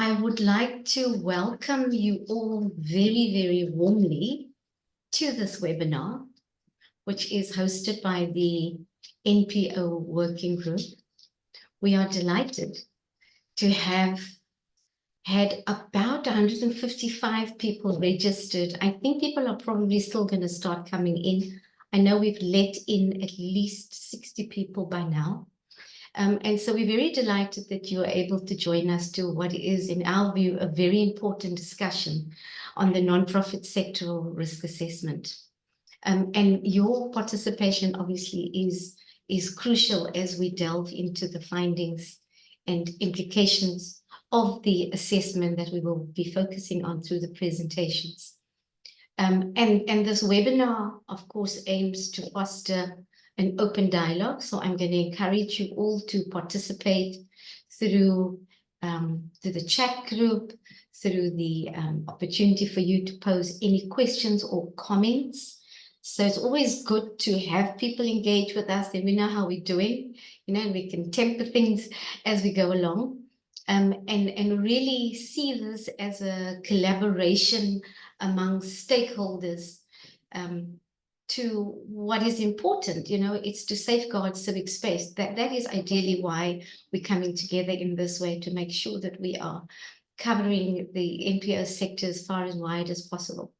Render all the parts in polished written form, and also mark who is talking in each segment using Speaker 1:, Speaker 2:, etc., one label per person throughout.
Speaker 1: I would like to welcome you all very, very warmly to this webinar, which is hosted by the NPO Working Group. We are delighted to have had about 155 people registered. I think people are probably still going to start coming in. I know we've let in at least 60 people by now. And so we're very delighted that you are able to join us to what is, in our view, a very important discussion on the non-profit sectoral risk assessment. And your participation obviously is crucial as we delve into the findings and implications of the assessment that we will be focusing on through the presentations. And this webinar, of course, aims to foster an open dialogue. So I'm going to encourage you all to participate through the chat group, through the opportunity for you to pose any questions or comments. So it's always good to have people engage with us, then we know how we're doing, and we can temper things as we go along, and really see this as a collaboration among stakeholders to what is important. It's to safeguard civic space. That is ideally why we're coming together in this way, to make sure that we are covering the NPO sector as far and wide as possible.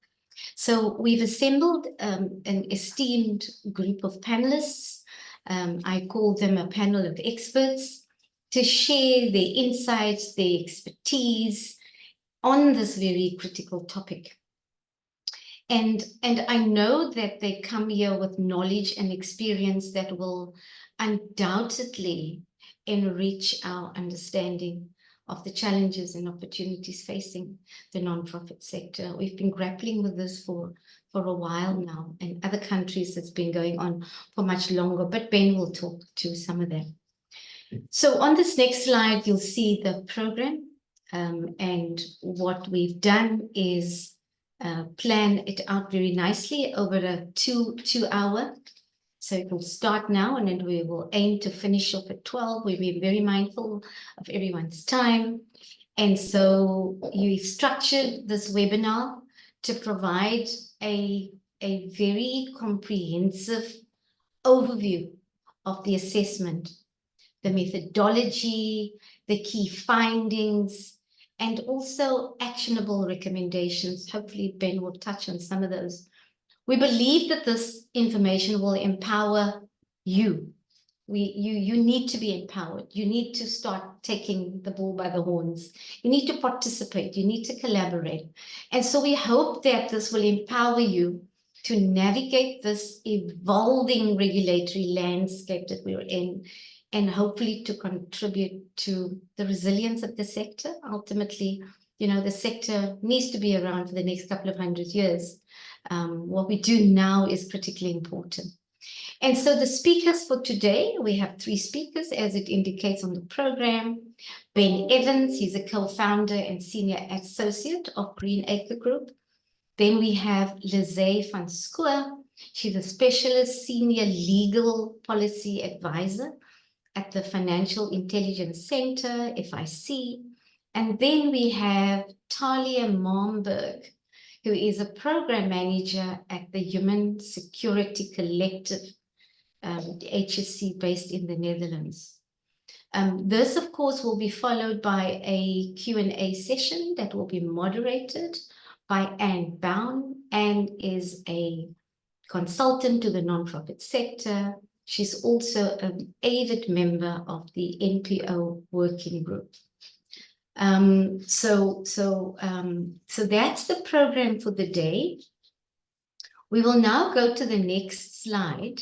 Speaker 1: So we've assembled an esteemed group of panelists. I call them a panel of experts to share their insights, their expertise on this very critical topic. And I know that they come here with knowledge and experience that will undoubtedly enrich our understanding of the challenges and opportunities facing the non-profit sector. We've been grappling with this for a while now. In other countries, it's been going on for much longer, but Ben will talk to some of them. So on this next slide, you'll see the program. And what we've done is plan it out very nicely over a two-hour. So it will start now, and then we will aim to finish off at 12. We'll be very mindful of everyone's time. And so you've structured this webinar to provide a very comprehensive overview of the assessment, the methodology, the key findings, and also actionable recommendations. Hopefully Ben will touch on some of those. We believe that this information will empower you. You need to be empowered. You need to start taking the bull by the horns. You need to participate. You need to collaborate. And so we hope that this will empower you to navigate this evolving regulatory landscape that we're in, and hopefully to contribute to the resilience of the sector. Ultimately, the sector needs to be around for the next couple of 100 years. What we do now is critically important. And so the speakers for today, we have 3 speakers, as it indicates on the program. Ben Evans, he's a co-founder and senior associate of Greenacre Group. Then we have Lizay van Schoor. She's a specialist senior legal policy advisor at the Financial Intelligence Center, FIC. And then we have Talia Momberg, who is a program manager at the Human Security Collective, the HSC based in the Netherlands. This, of course, will be followed by a Q&A session that will be moderated by Anne Bown. Anne is a consultant to the nonprofit sector. She's also an avid member of the NPO Working Group. So that's the program for the day. We will now go to the next slide.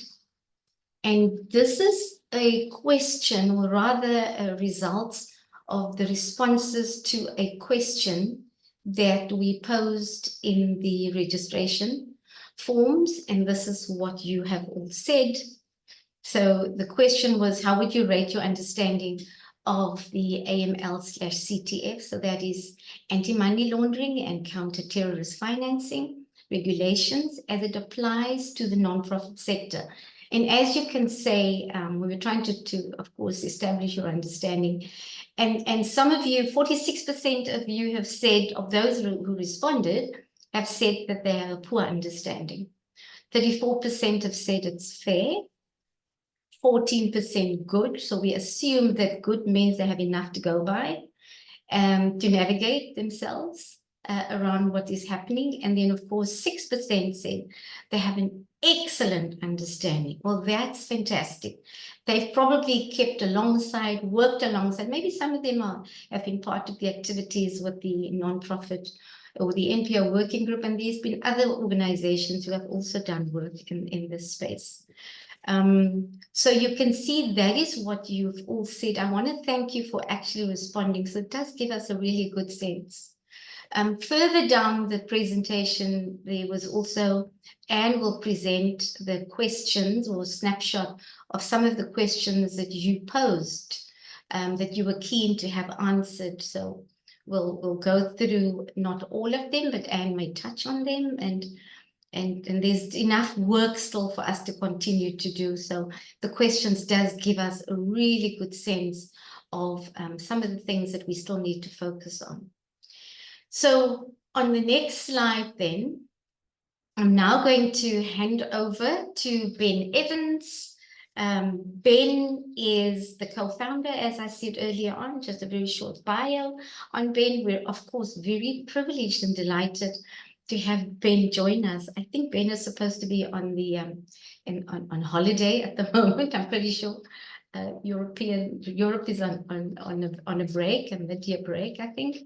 Speaker 1: And this is a question, or rather results of the responses to a question that we posed in the registration forms. And this is what you have all said. So the question was, how would you rate your understanding of the AML/CTF? So that is anti-money laundering and counter-terrorist financing regulations as it applies to the non-profit sector. And as you can say, we were trying to, of course, establish your understanding. And some of you, 46% of you have said, of those who responded, have said that they have a poor understanding. 34% have said it's fair. 14% good. So we assume that good means they have enough to go by to navigate themselves around what is happening. And then, of course, 6% said they have an excellent understanding. Well, that's fantastic. They've probably kept alongside, worked alongside. Maybe some of them have been part of the activities with the nonprofit or the NPO working group. And there's been other organizations who have also done work in this space. So you can see that is what you've all said. I want to thank you for actually responding. So it does give us a really good sense. Further down the presentation, there was also, Anne will present the questions or snapshot of some of the questions that you posed, that you were keen to have answered. So we'll go through not all of them, but Anne may touch on them, and there's enough work still for us to continue to do. So the questions does give us a really good sense of some of the things that we still need to focus on. So on the next slide then, I'm now going to hand over to Ben Evans. Ben is the co-founder, as I said earlier on, just a very short bio on Ben. We're of course very privileged and delighted to have Ben join us. I think Ben is supposed to be on the on holiday at the moment. I'm pretty sure Europe is on a break, a mid-year break, I think.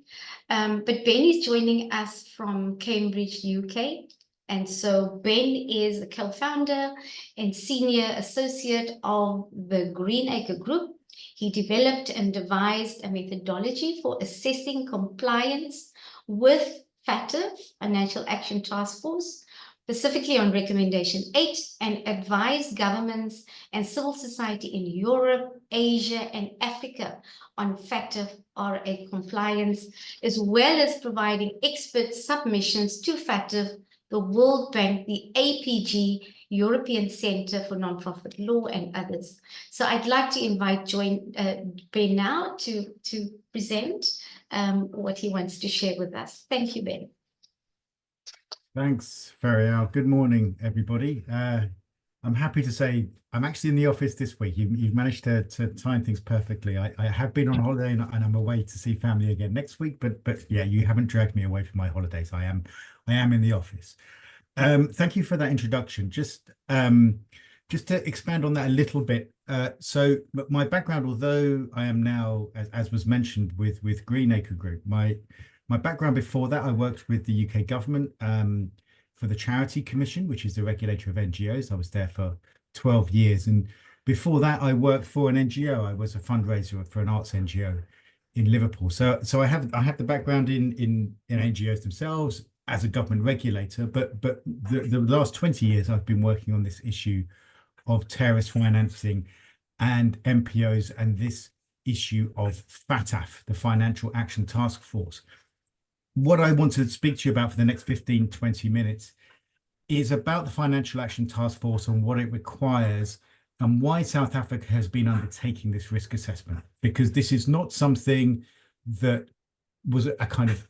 Speaker 1: But Ben is joining us from Cambridge, UK. And so Ben is the co-founder and senior associate of the Greenacre Group. He developed and devised a methodology for assessing compliance with FATF, Financial Action Task Force, specifically on Recommendation 8, and advised governments and civil society in Europe, Asia, and Africa on FATF-RA compliance, as well as providing expert submissions to FATF, the World Bank, the APG, European Centre for Nonprofit Law, and others. So I'd like to invite Ben now to present what he wants to share with us. Thank you, Ben.
Speaker 2: Thanks, Ferial. Good morning, everybody. I'm happy to say I'm actually in the office this week. You've managed to time things perfectly. I have been on holiday and I'm away to see family again next week, but yeah, you haven't dragged me away from my holidays. I am in the office. Thank you for that introduction. Just to expand on that a little bit. So my background, although I am now, as was mentioned, with Greenacre Group, my background before that, I worked with the UK government for the Charity Commission, which is the regulator of NGOs. I was there for 12 years. And before that, I worked for an NGO. I was a fundraiser for an arts NGO in Liverpool. So I have the background in NGOs themselves as a government regulator, but the last 20 years, I've been working on this issue of terrorist financing and NPOs and this issue of FATF, the Financial Action Task Force. What I want to speak to you about for the next 15, 20 minutes is about the Financial Action Task Force and what it requires and why South Africa has been undertaking this risk assessment, because this is not something that was a kind of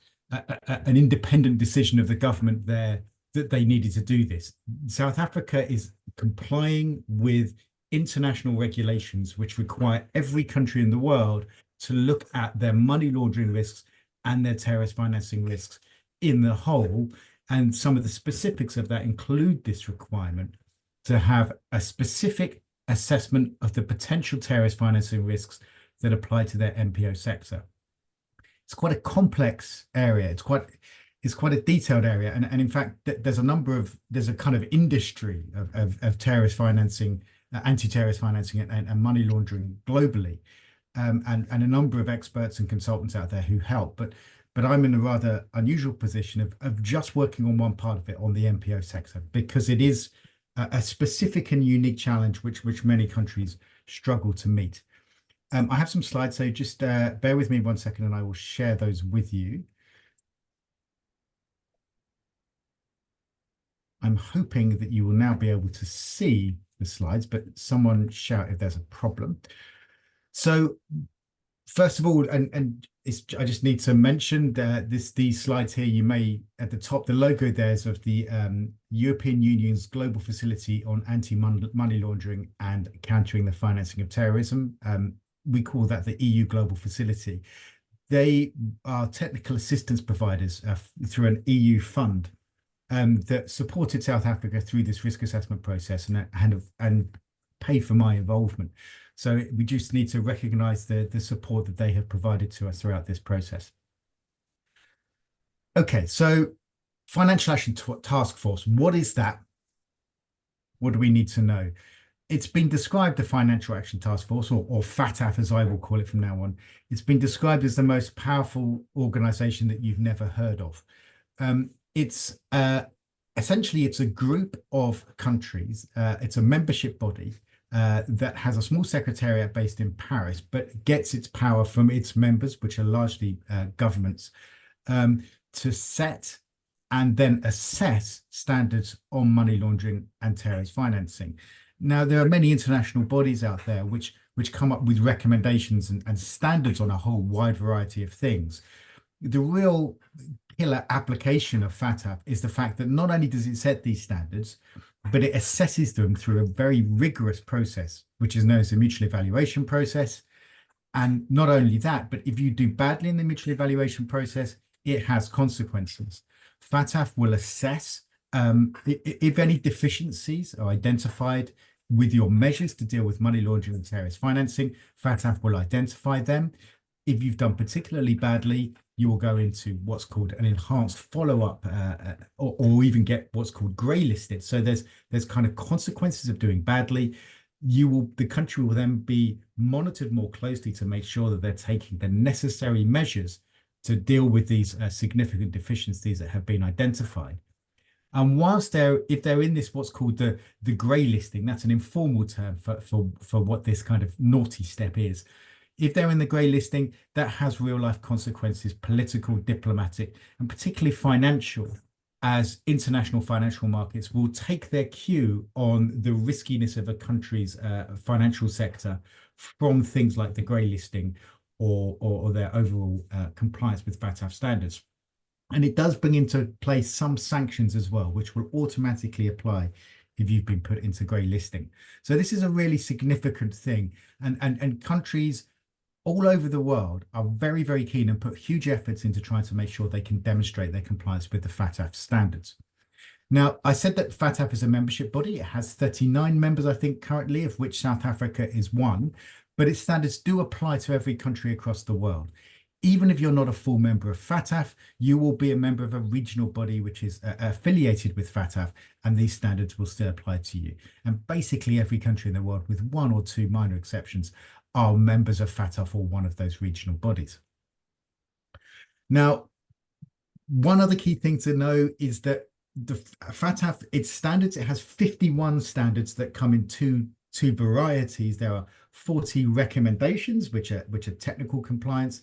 Speaker 2: an independent decision of the government there that they needed to do this. South Africa is complying with international regulations which require every country in the world to look at their money laundering risks and their terrorist financing risks in the whole. And some of the specifics of that include this requirement to have a specific assessment of the potential terrorist financing risks that apply to their NPO sector. It's quite a complex area. It's quite a detailed area. And in fact, there's a kind of industry of terrorist financing, anti-terrorist financing and money laundering globally. And a number of experts and consultants out there who help, but I'm in a rather unusual position of just working on one part of it, on the NPO sector, because it is a specific and unique challenge which many countries struggle to meet. I have some slides, so just bear with me 1 second and I will share those with you. I'm hoping that you will now be able to see the slides, but someone shout if there's a problem. So first of all, I just need to mention that these slides here, you may, at the top, the logo there's of the European Union's Global Facility on Anti-Money Laundering and Countering the Financing of Terrorism. We call that the EU Global Facility. They are technical assistance providers through an EU fund that supported South Africa through this risk assessment process and paid for my involvement. So we just need to recognise the support that they have provided to us throughout this process. Okay, so Financial Action Task Force, what is that? What do we need to know? It's been described, the Financial Action Task Force, or FATF as I will call it from now on. It's been described as the most powerful organisation that you've never heard of. Essentially, it's a group of countries. It's a membership body that has a small secretariat based in Paris, but gets its power from its members, which are largely governments, to set and then assess standards on money laundering and terrorist financing. Now, there are many international bodies out there which come up with recommendations and standards on a whole wide variety of things. The real killer application of FATF is the fact that not only does it set these standards, but it assesses them through a very rigorous process, which is known as the mutual evaluation process. And not only that, but if you do badly in the mutual evaluation process, it has consequences. FATF will assess if any deficiencies are identified with your measures to deal with money laundering and terrorist financing. FATF will identify them. If you've done particularly badly, you will go into what's called an enhanced follow-up or even get what's called grey listed. So there's kind of consequences of doing badly. The country will then be monitored more closely to make sure that they're taking the necessary measures to deal with these significant deficiencies that have been identified. And if they're in this what's called the grey listing, that's an informal term for what this kind of naughty step is. If they're in the grey listing, that has real life consequences, political, diplomatic, and particularly financial, as international financial markets will take their cue on the riskiness of a country's financial sector from things like the grey listing or their overall compliance with FATF standards. And it does bring into play some sanctions as well, which will automatically apply if you've been put into grey listing. So this is a really significant thing. And countries all over the world are very, very keen and put huge efforts into trying to make sure they can demonstrate their compliance with the FATF standards. Now, I said that FATF is a membership body. It has 39 members, I think, currently, of which South Africa is one. But its standards do apply to every country across the world. Even if you're not a full member of FATF, you will be a member of a regional body which is affiliated with FATF, and these standards will still apply to you. And basically every country in the world, with one or two minor exceptions, are members of FATF or one of those regional bodies. Now, one other key thing to know is that the FATF, its standards, it has 51 standards that come in two varieties. There are 40 recommendations, which are technical compliance,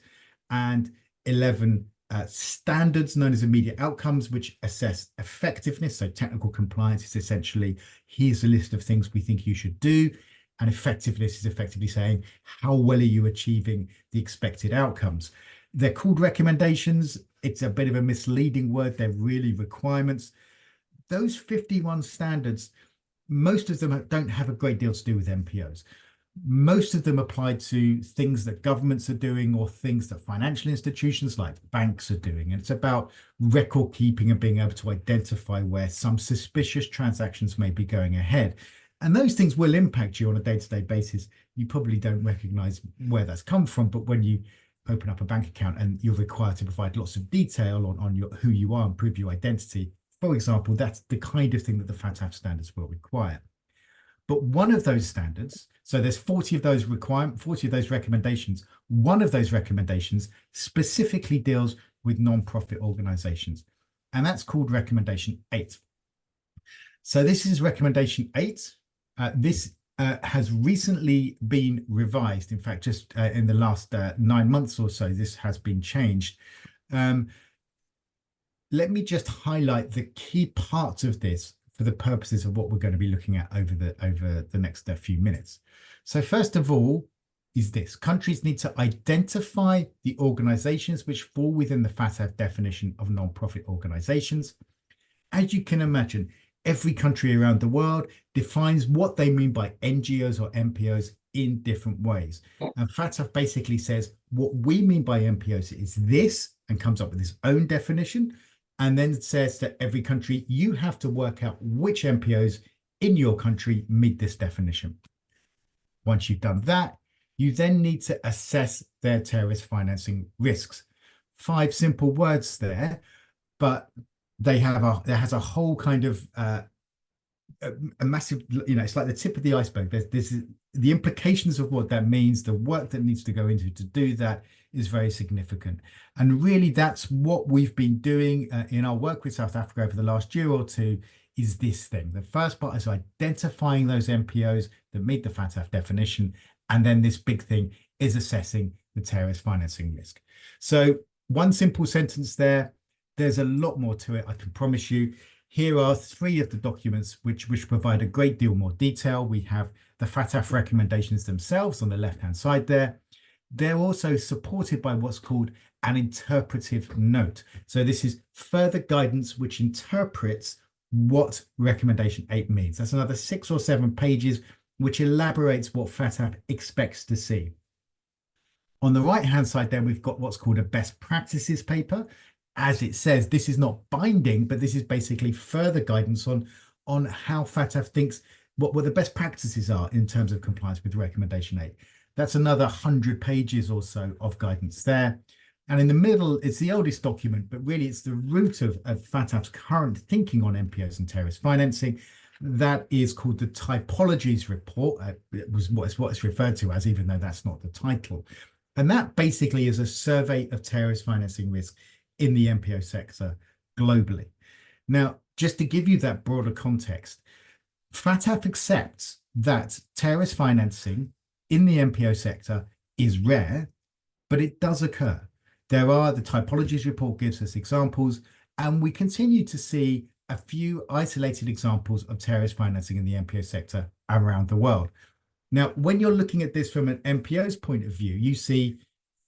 Speaker 2: and 11 standards known as immediate outcomes, which assess effectiveness. So technical compliance is essentially, here's a list of things we think you should do. And effectiveness is effectively saying, how well are you achieving the expected outcomes? They're called recommendations. It's a bit of a misleading word. They're really requirements. Those 51 standards, most of them don't have a great deal to do with NPOs. Most of them apply to things that governments are doing or things that financial institutions like banks are doing. And it's about record keeping and being able to identify where some suspicious transactions may be going ahead. And those things will impact you on a day-to-day basis. You probably don't recognize where that's come from, but when you open up a bank account and you're required to provide lots of detail on who you are and prove your identity, for example, that's the kind of thing that the FATF standards will require. But one of those standards, so there's 40 of those recommendations. One of those recommendations specifically deals with non-profit organizations, and that's called Recommendation 8. So this is Recommendation 8. This has recently been revised. In fact, just in the last 9 months or so, this has been changed. Let me just highlight the key parts of this for the purposes of what we're going to be looking at over the next few minutes. So first of all is this: countries need to identify the organizations which fall within the FATF definition of non-profit organizations. As you can imagine, every country around the world defines what they mean by NGOs or NPOs in different ways. And FATF basically says what we mean by NPOs is this, and comes up with its own definition, and then it says to every country, you have to work out which NPOs in your country meet this definition. Once you've done that, you then need to assess their terrorist financing risks. 5 simple words there, but there has a whole kind of a massive, it's like the tip of the iceberg. This is the implications of what that means. The work that needs to go into to do that is very significant. And really, that's what we've been doing in our work with South Africa over the last year or two, is this thing. The first part is identifying those NPOs that meet the FATF definition. And then this big thing is assessing the terrorist financing risk. So one simple sentence there. There's a lot more to it, I can promise you. Here are 3 of the documents which provide a great deal more detail. We have the FATF recommendations themselves on the left-hand side there. They're also supported by what's called an interpretive note. So this is further guidance which interprets what recommendation 8 means. That's another 6 or 7 pages which elaborates what FATF expects to see. On the right-hand side there, we've got what's called a best practices paper. As it says, this is not binding, but this is basically further guidance on how FATF thinks what the best practices are in terms of compliance with recommendation 8. That's another 100 pages or so of guidance there. And in the middle, it's the oldest document, but really it's the root of FATF's current thinking on NPOs and terrorist financing. That is called the Typologies Report. It was what it's referred to as, even though that's not the title. And that basically is a survey of terrorist financing risk in the NPO sector globally. Now, just to give you that broader context, FATF accepts that terrorist financing in the NPO sector is rare, but it does occur. The Typologies Report gives us examples, and we continue to see a few isolated examples of terrorist financing in the NPO sector around the world. Now, when you're looking at this from an NPO's point of view, you see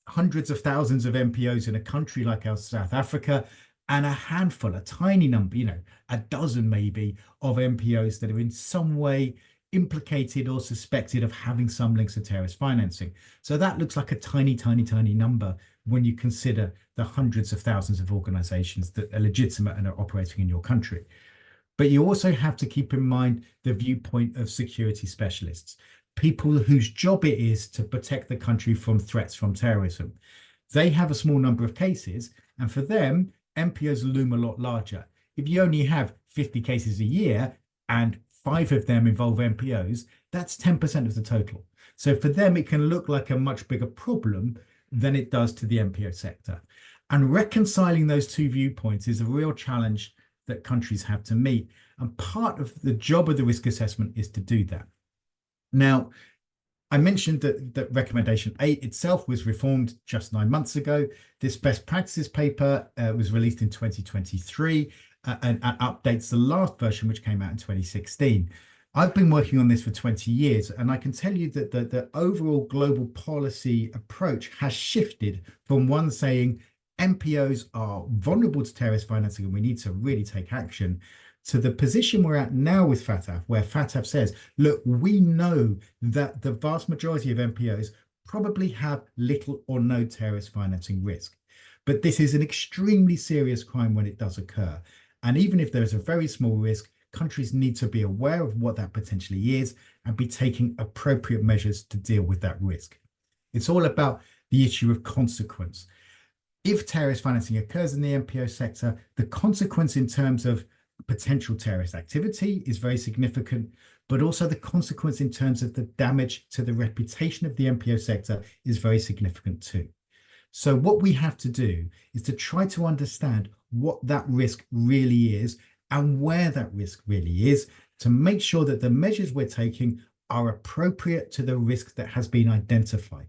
Speaker 2: hundreds of thousands of NPOs in a country like our South Africa, and a handful, a tiny number, a dozen maybe, of NPOs that are in some way implicated or suspected of having some links to terrorist financing. So that looks like a tiny, tiny, tiny number when you consider the hundreds of thousands of organizations that are legitimate and are operating in your country. But you also have to keep in mind the viewpoint of security specialists, people whose job it is to protect the country from threats from terrorism. They have a small number of cases, and for them, NPOs loom a lot larger. If you only have 50 cases a year and 5 of them involve NPOs, that's 10% of the total. So for them, it can look like a much bigger problem than it does to the NPO sector. And reconciling those 2 viewpoints is a real challenge that countries have to meet. And part of the job of the risk assessment is to do that. Now, I mentioned that recommendation 8 itself was reformed just 9 months ago. This best practices paper was released in 2023 and updates the last version, which came out in 2016. I've been working on this for 20 years, and I can tell you that the overall global policy approach has shifted from one saying NPOs are vulnerable to terrorist financing and we need to really take action, to the position we're at now with FATF, where FATF says, look, we know that the vast majority of NPOs probably have little or no terrorist financing risk. But this is an extremely serious crime when it does occur. And even if there is a very small risk, countries need to be aware of what that potentially is and be taking appropriate measures to deal with that risk. It's all about the issue of consequence. If terrorist financing occurs in the NPO sector, the consequence in terms of potential terrorist activity is very significant, but also the consequence in terms of the damage to the reputation of the NPO sector is very significant too. So what we have to do is to try to understand what that risk really is and where that risk really is, to make sure that the measures we're taking are appropriate to the risk that has been identified.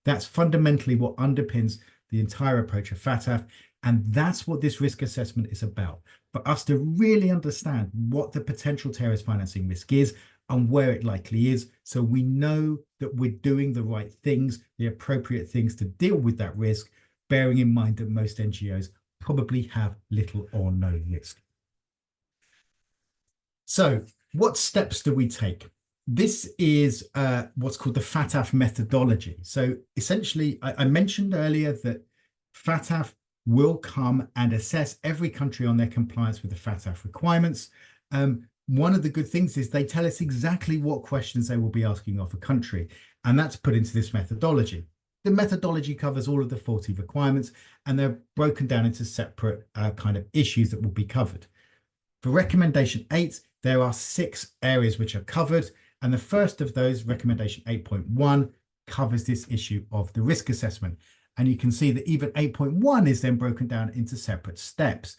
Speaker 2: That's fundamentally what underpins the entire approach of FATF. And that's what this risk assessment is about, for us to really understand what the potential terrorist financing risk is and where it likely is, so we know that we're doing the right things, the appropriate things to deal with that risk, bearing in mind that most NGOs probably have little or no risk. So what steps do we take? This is what's called the FATF methodology. So essentially, I mentioned earlier that FATF will come and assess every country on their compliance with the FATF requirements. One of the good things is they tell us exactly what questions they will be asking of a country, and that's put into this methodology. The methodology covers all of the 40 requirements, and they're broken down into separate kind of issues that will be covered. For recommendation 8, there are 6 areas which are covered, and the first of those, recommendation 8.1, covers this issue of the risk assessment. And you can see that even 8.1 is then broken down into separate steps.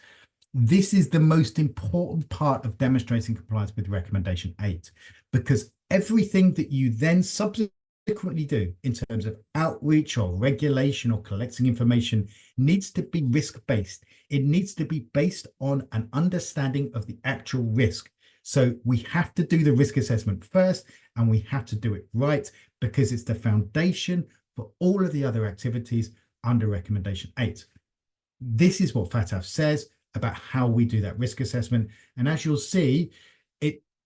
Speaker 2: This is the most important part of demonstrating compliance with recommendation 8, because everything that you then subsequently do in terms of outreach or regulation or collecting information needs to be risk-based. It needs to be based on an understanding of the actual risk. So we have to do the risk assessment first, and we have to do it right, because it's the foundation for all of the other activities under recommendation 8. This is what FATF says about how we do that risk assessment. And as you'll see,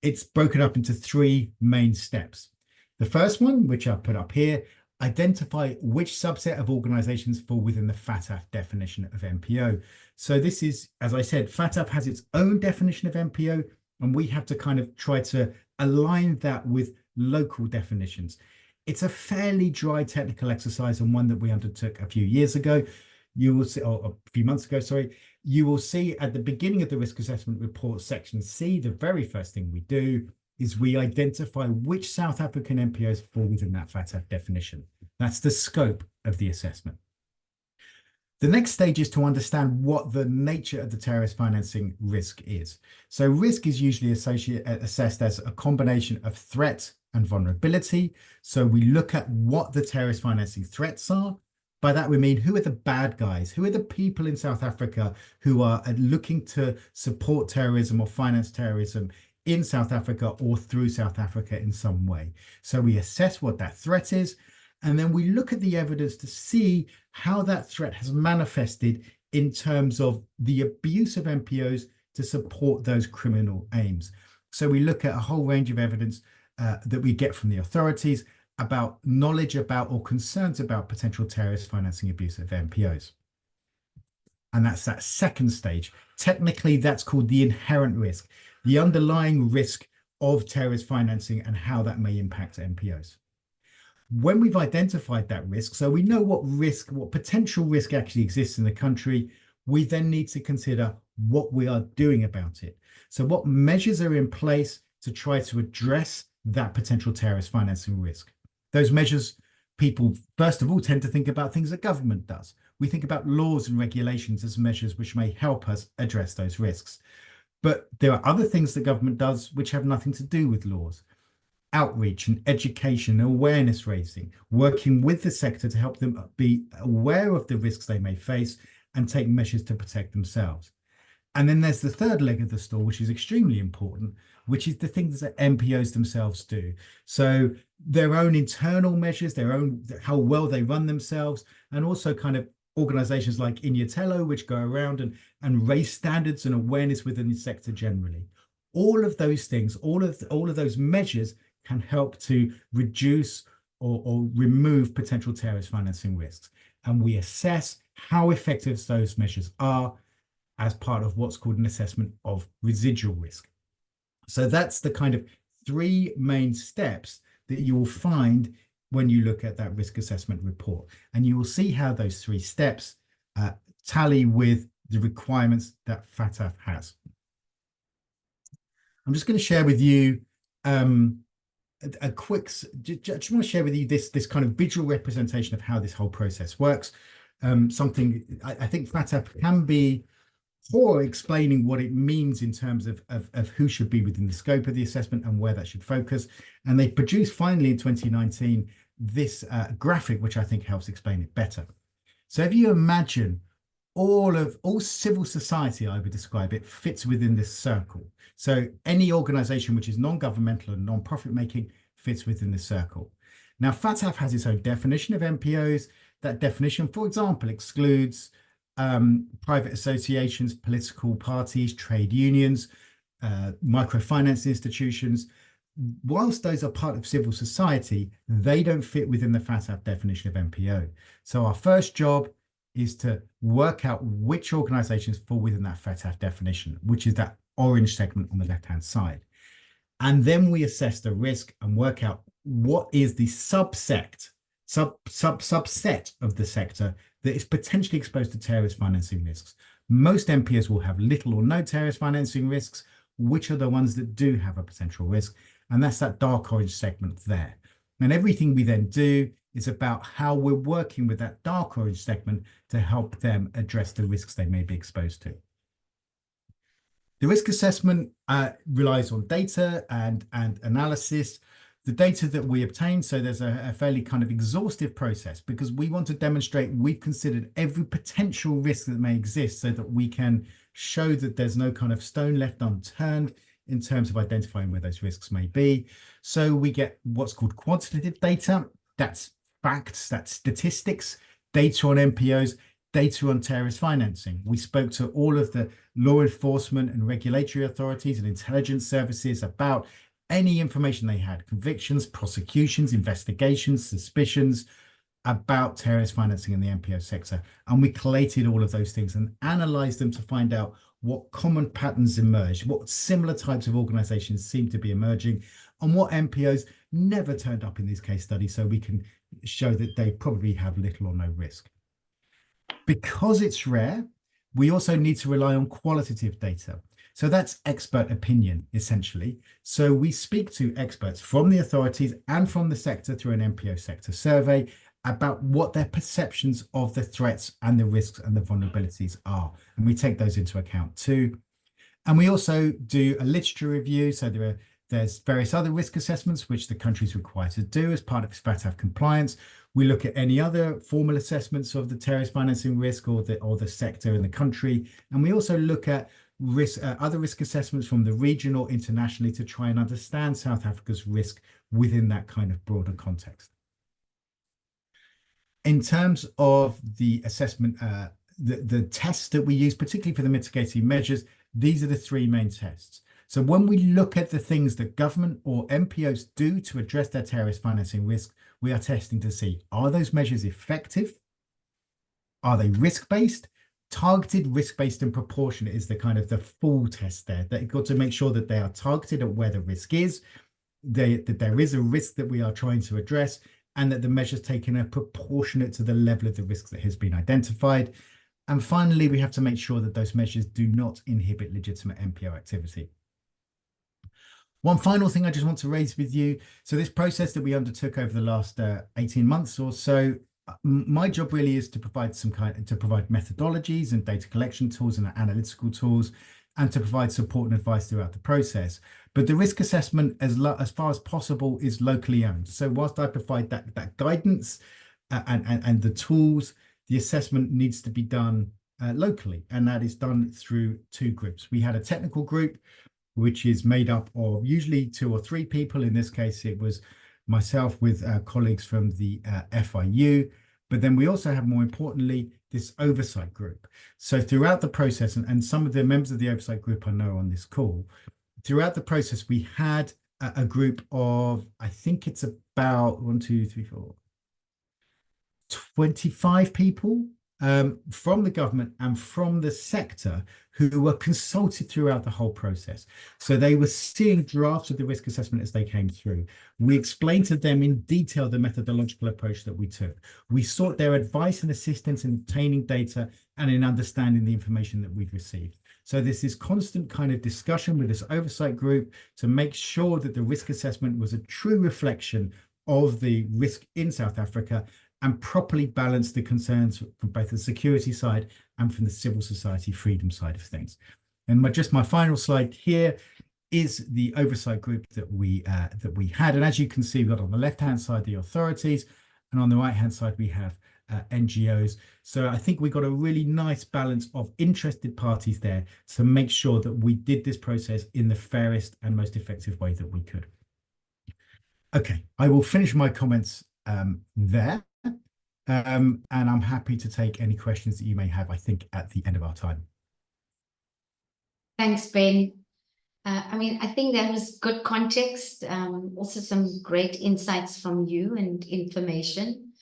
Speaker 2: it's broken up into 3 main steps. The first one, which I've put up here, identify which subset of organizations fall within the FATF definition of NPO. So this is, as I said, FATF has its own definition of NPO, and we have to kind of try to align that with local definitions. It's a fairly dry technical exercise, and one that we undertook a few years ago. You will see, or a few months ago, sorry, you will see at the beginning of the risk assessment report, section C, the very first thing we do is we identify which South African NPOs fall within that FATF definition. That's the scope of the assessment. The next stage is to understand what the nature of the terrorist financing risk is. So risk is usually assessed as a combination of threat and vulnerability. So we look at what the terrorist financing threats are. By that, we mean, who are the bad guys? Who are the people in South Africa who are looking to support terrorism or finance terrorism in South Africa or through South Africa in some way? So we assess what that threat is, and then we look at the evidence to see how that threat has manifested in terms of the abuse of NPOs to support those criminal aims. So we look at a whole range of evidence that we get from the authorities about knowledge about or concerns about potential terrorist financing abuse of NPOs. And that's that second stage. Technically, that's called the inherent risk, the underlying risk of terrorist financing and how that may impact NPOs. When we've identified that risk, so we know what potential risk actually exists in the country, we then need to consider what we are doing about it. So what measures are in place to try to address that potential terrorist financing risk? Those measures, people, first of all, tend to think about things that government does. We think about laws and regulations as measures which may help us address those risks. But there are other things that government does which have nothing to do with laws. Outreach and education, awareness raising, working with the sector to help them be aware of the risks they may face and take measures to protect themselves. And then there's the third leg of the stool, which is extremely important, which is the things that NPOs themselves do. So their own internal measures, their own, how well they run themselves, and also kind of organizations like iNYATHELO, which go around and raise standards and awareness within the sector generally. All of those things, all of those measures can help to reduce or remove potential terrorist financing risks. And we assess how effective those measures are as part of what's called an assessment of residual risk. So that's the kind of 3 main steps that you will find when you look at that risk assessment report. And you will see how those 3 steps tally with the requirements that FATF has. I'm just going to share with you a quick, just want to share with you this kind of visual representation of how this whole process works. Something I think FATF can be for explaining what it means in terms of who should be within the scope of the assessment and where that should focus. And they produced finally in 2019 this graphic, which I think helps explain it better. So if you imagine all civil society, I would describe it, fits within this circle. So any organization which is non-governmental and non-profit making fits within the circle. Now, FATF has its own definition of NPOs. That definition, for example, excludes private associations, political parties, trade unions, microfinance institutions. Whilst those are part of civil society, they don't fit within the FATF definition of NPO. So our first job is to work out which organizations fall within that FATF definition, which is that orange segment on the left-hand side. And then we assess the risk and work out what is the subset of the sector that is potentially exposed to terrorist financing risks. Most NPOs will have little or no terrorist financing risks. Which are the ones that do have a potential risk? And that's that dark orange segment there. And everything we then do is about how we're working with that dark orange segment to help them address the risks they may be exposed to. The risk assessment relies on data and analysis. The data that we obtain, so there's a fairly kind of exhaustive process because we want to demonstrate we've considered every potential risk that may exist so that we can show that there's no kind of stone left unturned in terms of identifying where those risks may be. So we get what's called quantitative data. That's facts, that's statistics, data on NPOs, data on terrorist financing. We spoke to all of the law enforcement and regulatory authorities and intelligence services about any information they had, convictions, prosecutions, investigations, suspicions about terrorist financing in the NPO sector. And we collated all of those things and analyzed them to find out what common patterns emerged, what similar types of organizations seem to be emerging, and what NPOs never turned up in these case studies, so we can show that they probably have little or no risk. Because it's rare, we also need to rely on qualitative data. So that's expert opinion, essentially. So we speak to experts from the authorities and from the sector through an NPO sector survey about what their perceptions of the threats and the risks and the vulnerabilities are. And we take those into account too. And we also do a literature review. So there's various other risk assessments which the country is required to do as part of FATF compliance. We look at any other formal assessments of the terrorist financing risk or the sector in the country. And we also look at other risk assessments from the region or internationally to try and understand South Africa's risk within that kind of broader context. In terms of the assessment, the tests that we use, particularly for the mitigating measures, these are the three main tests. So when we look at the things that government or NPOs do to address their terrorist financing risk, we are testing to see, are those measures effective? Are they risk-based? Targeted, risk-based and proportionate is the kind of the full test there. They've got to make sure that they are targeted at where the risk is, that there is a risk that we are trying to address, and that the measures taken are proportionate to the level of the risk that has been identified. And finally, we have to make sure that those measures do not inhibit legitimate NPO activity. One final thing I just want to raise with you. So this process that we undertook over the last 18 months or so, my job really is to provide methodologies and data collection tools and analytical tools, and to provide support and advice throughout the process. But the risk assessment, as far as possible, is locally owned. So whilst I provide that guidance and the tools, the assessment needs to be done locally, and that is done through two groups. We had a technical group, which is made up of usually 2 or 3 people. In this case, it was myself with colleagues from the FIU. But then we also have, more importantly, this oversight group. So throughout the process, and some of the members of the oversight group I know on this call, throughout the process, we had a group of, I think it's about 25 people from the government and from the sector who were consulted throughout the whole process. So they were seeing drafts of the risk assessment as they came through. We explained to them in detail the methodological approach that we took. We sought their advice and assistance in obtaining data and in understanding the information that we'd received. So there's this constant kind of discussion with this oversight group to make sure that the risk assessment was a true reflection of the risk in South Africa and properly balance the concerns from both the security side and from the civil society freedom side of things. And just my final slide here is the oversight group that we had. And as you can see, we've got on the left-hand side the authorities, and on the right-hand side we have NGOs. So I think we got a really nice balance of interested parties there to make sure that we did this process in the fairest and most effective way that we could. Okay, I will finish my comments there. And I'm happy to take any questions that you may have, I think, at the end of our time.
Speaker 1: Thanks, Ben. I mean, I think that was good context, also some great insights from you and information.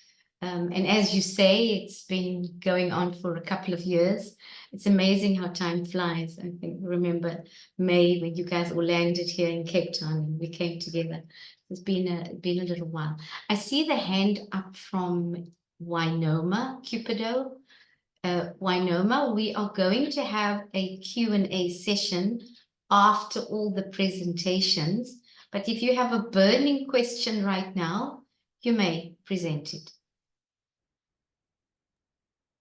Speaker 1: And as you say, it's been going on for a couple of years. It's amazing how time flies. I think, remember May when you guys all landed here in Cape Town and we came together. It's been a little while. I see the hand up from Wynoma, Cupido. Wynoma, we are going to have a Q&A session after all the presentations. But if you have a burning question right now, you may present it.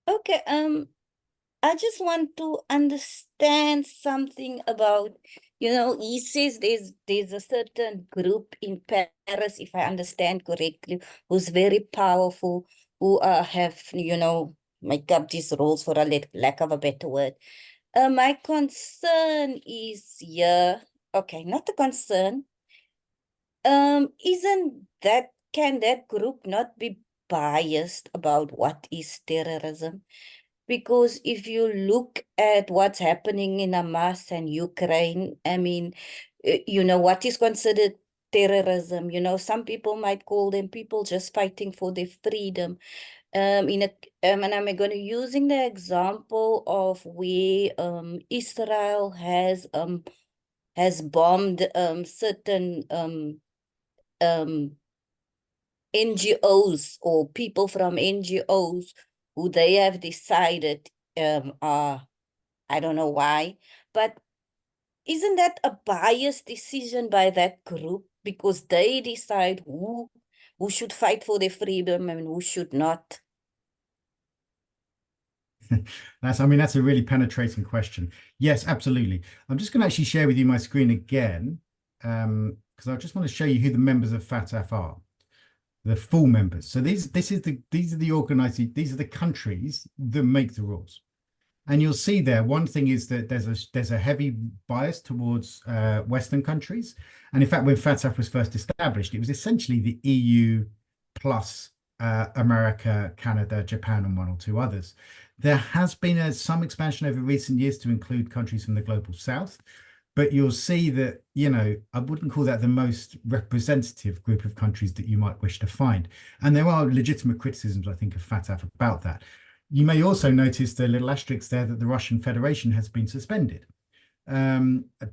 Speaker 3: Okay, I just want to understand something about, he says there's a certain group in Paris, if I understand correctly, who's very powerful, who have, make up these roles, for a lack of a better word. My concern is okay, not a concern. Can that group not be biased about what is terrorism? Because if you look at what's happening in Hamas and Ukraine, I mean, what is considered terrorism? Some people might call them people just fighting for their freedom. And I'm going to using the example of where Israel has bombed certain NGOs or people from NGOs who they have decided I don't know why, but isn't that a biased decision by that group? Because they decide who should fight for their freedom and who should not.
Speaker 2: That's a really penetrating question. Yes, absolutely. I'm just going to actually share with you my screen again, because I just want to show you who the members of FATF are, the full members. So these are the countries that make the rules. And you'll see there, one thing is that there's a heavy bias towards Western countries. And in fact, when FATF was first established, it was essentially the EU plus America, Canada, Japan, and one or two others. There has been some expansion over recent years to include countries from the global south, but you'll see that, I wouldn't call that the most representative group of countries that you might wish to find. And there are legitimate criticisms, I think, of FATF about that. You may also notice the little asterisk there that the Russian Federation has been suspended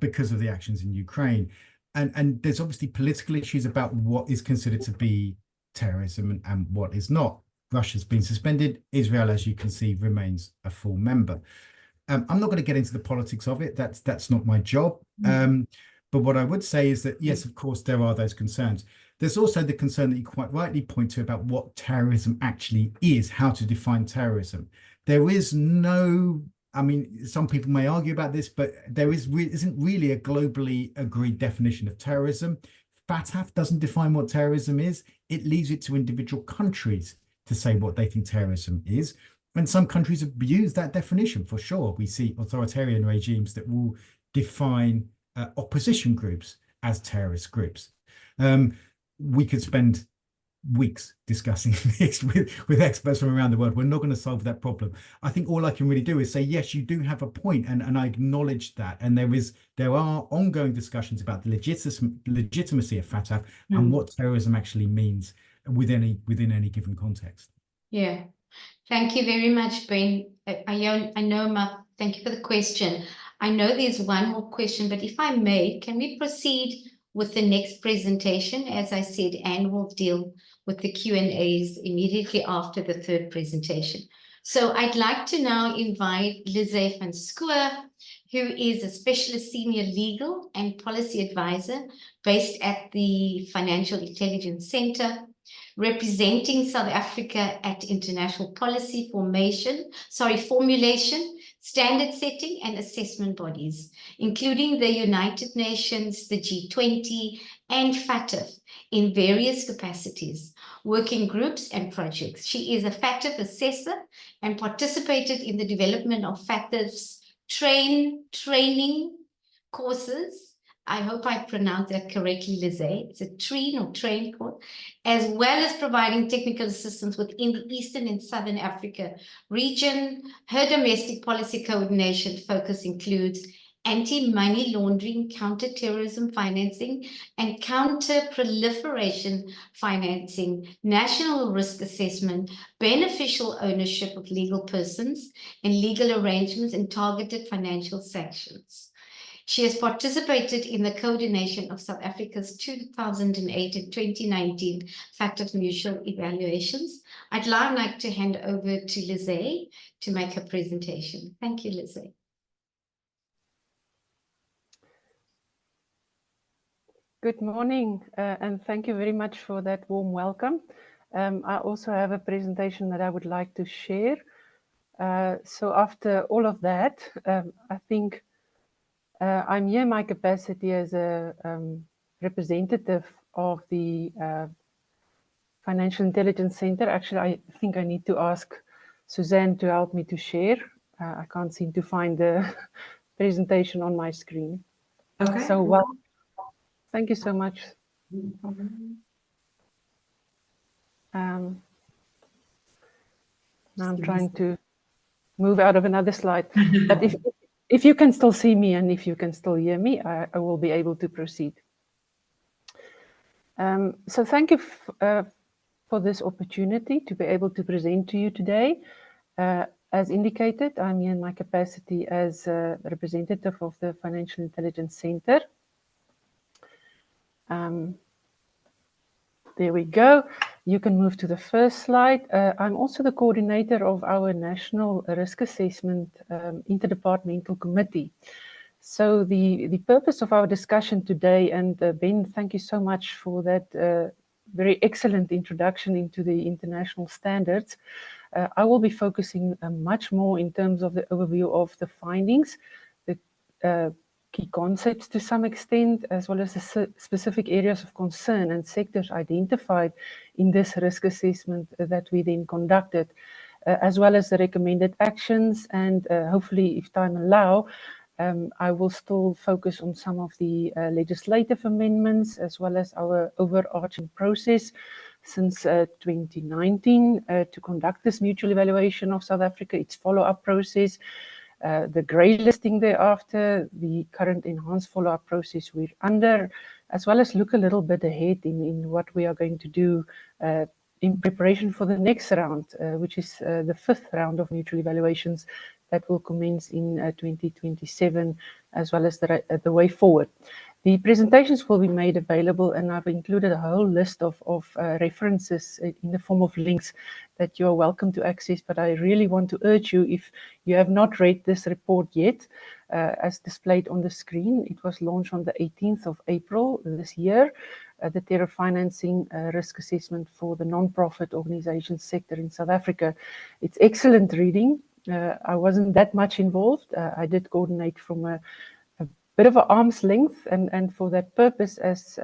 Speaker 2: because of the actions in Ukraine. And there's obviously political issues about what is considered to be terrorism and what is not. Russia's been suspended. Israel, as you can see, remains a full member. I'm not going to get into the politics of it. That's not my job. But what I would say is that, yes, of course, there are those concerns. There's also the concern that you quite rightly point to about what terrorism actually is, how to define terrorism. There is no, some people may argue about this, but there isn't really a globally agreed definition of terrorism. FATF doesn't define what terrorism is. It leaves it to individual countries to say what they think terrorism is. And some countries abuse that definition, for sure. We see authoritarian regimes that will define opposition groups as terrorist groups. We could spend weeks discussing this with experts from around the world. We're not going to solve that problem. I think all I can really do is say, yes, you do have a point, and I acknowledge that. And there are ongoing discussions about the legitimacy of FATF and what terrorism actually means within any given context.
Speaker 1: Yeah, thank you very much, Ben. I know, thank you for the question. I know there's one more question, but if I may, can we proceed with the next presentation? As I said, Anne will deal with the Q&As immediately after the third presentation. So I'd like to now invite Lizzie van Schoor, who is a specialist senior legal and policy advisor based at the Financial Intelligence Center, representing South Africa at international policy formulation, standard setting and assessment bodies, including the United Nations, the G20, and FATF in various capacities, working groups and projects. She is a factive assessor and participated in the development of factors training courses. I hope I pronounced that correctly, Lizzie. It's a train course, as well as providing technical assistance within the Eastern and Southern Africa region. Her domestic policy coordination focus includes anti-money laundering, counter-terrorism financing, and counter-proliferation financing, national risk assessment, beneficial ownership of legal persons, and legal arrangements and targeted financial sanctions. She has participated in the coordination of South Africa's 2008 and 2019 Factors Mutual evaluations. I'd now like to hand over to Lizzie to make her presentation. Thank you, Lizzie.
Speaker 4: Good morning, and thank you very much for that warm welcome. I also have a presentation that I would like to share. So after all of that, I think I'm here in my capacity as a representative of the Financial Intelligence Center. Actually, I think I need to ask Suzanne to help me to share. I can't seem to find the presentation on my screen.
Speaker 5: Okay.
Speaker 4: So, well, thank you so much. Now I'm trying to move out of another slide. But if you can still see me and if you can still hear me, I will be able to proceed. So thank you for this opportunity to be able to present to you today. As indicated, I'm here in my capacity as a representative of the Financial Intelligence Center. There we go. You can move to the first slide. I'm also the coordinator of our National Risk Assessment Interdepartmental Committee. So the purpose of our discussion today, and Ben, thank you so much for that very excellent introduction into the international standards. I will be focusing much more in terms of the overview of the findings, the key concepts to some extent, as well as the specific areas of concern and sectors identified in this risk assessment that we then conducted, as well as the recommended actions. And hopefully, if time allow, I will still focus on some of the legislative amendments, as well as our overarching process since 2019 to conduct this mutual evaluation of South Africa, its follow-up process, the grey listing thereafter, the current enhanced follow-up process we're under, as well as look a little bit ahead in what we are going to do in preparation for the next round, which is the 5th round of mutual evaluations that will commence in 2027, as well as the way forward. The presentations will be made available, and I've included a whole list of references in the form of links that you are welcome to access. But I really want to urge you, if you have not read this report yet, as displayed on the screen, it was launched on the 18th of April this year, the terror financing risk assessment for the non-profit organization sector in South Africa. It's excellent reading. I wasn't that much involved. I did coordinate from a bit of an arm's length, and for that purpose, as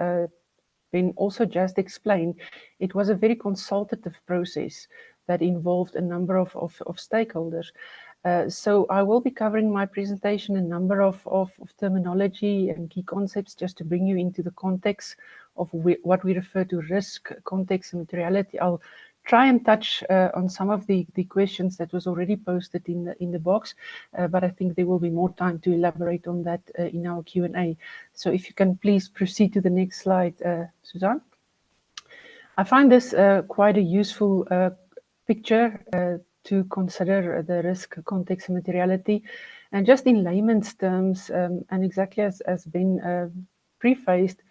Speaker 4: Ben also just explained, it was a very consultative process that involved a number of stakeholders. So I will be covering my presentation a number of terminology and key concepts just to bring you into the context of what we refer to risk, context, and materiality. I'll try and touch on some of the questions that was already posted in the box, but I think there will be more time to elaborate on that in our Q&A. So if you can please proceed to the next slide, Suzanne. I find this quite a useful picture to consider the risk, context, and materiality. And just in layman's terms, and exactly as been prefaced,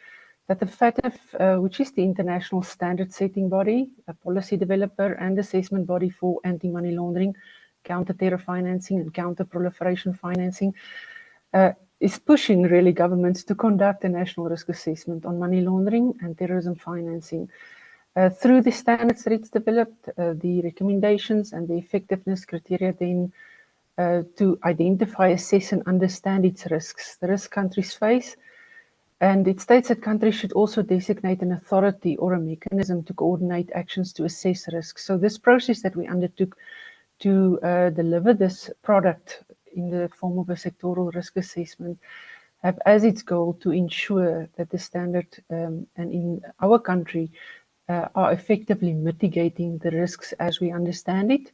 Speaker 4: that the FATF, which is the international standard setting body, a policy developer and assessment body for anti-money laundering, counter-terror financing, and counter-proliferation financing, is pushing really governments to conduct a national risk assessment on money laundering and terrorism financing. Through the standards that it's developed, the recommendations and the effectiveness criteria then to identify, assess, and understand its risks, the risk countries face, And it states that countries should also designate an authority or a mechanism to coordinate actions to assess risks. So this process that we undertook to deliver this product in the form of a sectoral risk assessment have as its goal to ensure that the standard and in our country are effectively mitigating the risks as we understand it,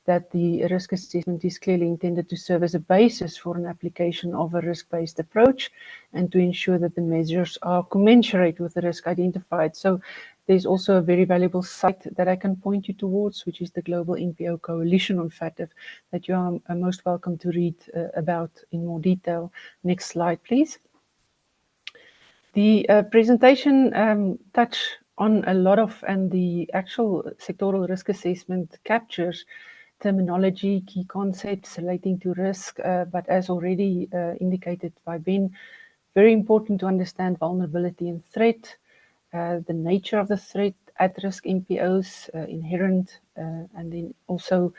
Speaker 4: that the risk assessment is clearly intended to serve as a basis for an application of a risk-based approach and to ensure that the measures are commensurate with the risk identified. So there's also a very valuable site that I can point you towards, which is the Global NPO Coalition on FATF, that you are most welcome to read about in more detail. Next slide, please. The presentation touch on a lot of, and the actual sectoral risk assessment captures terminology, key concepts relating to risk, but as already indicated by Ben, very important to understand vulnerability and threat, the nature of the threat, at-risk NPOs, inherent, and then also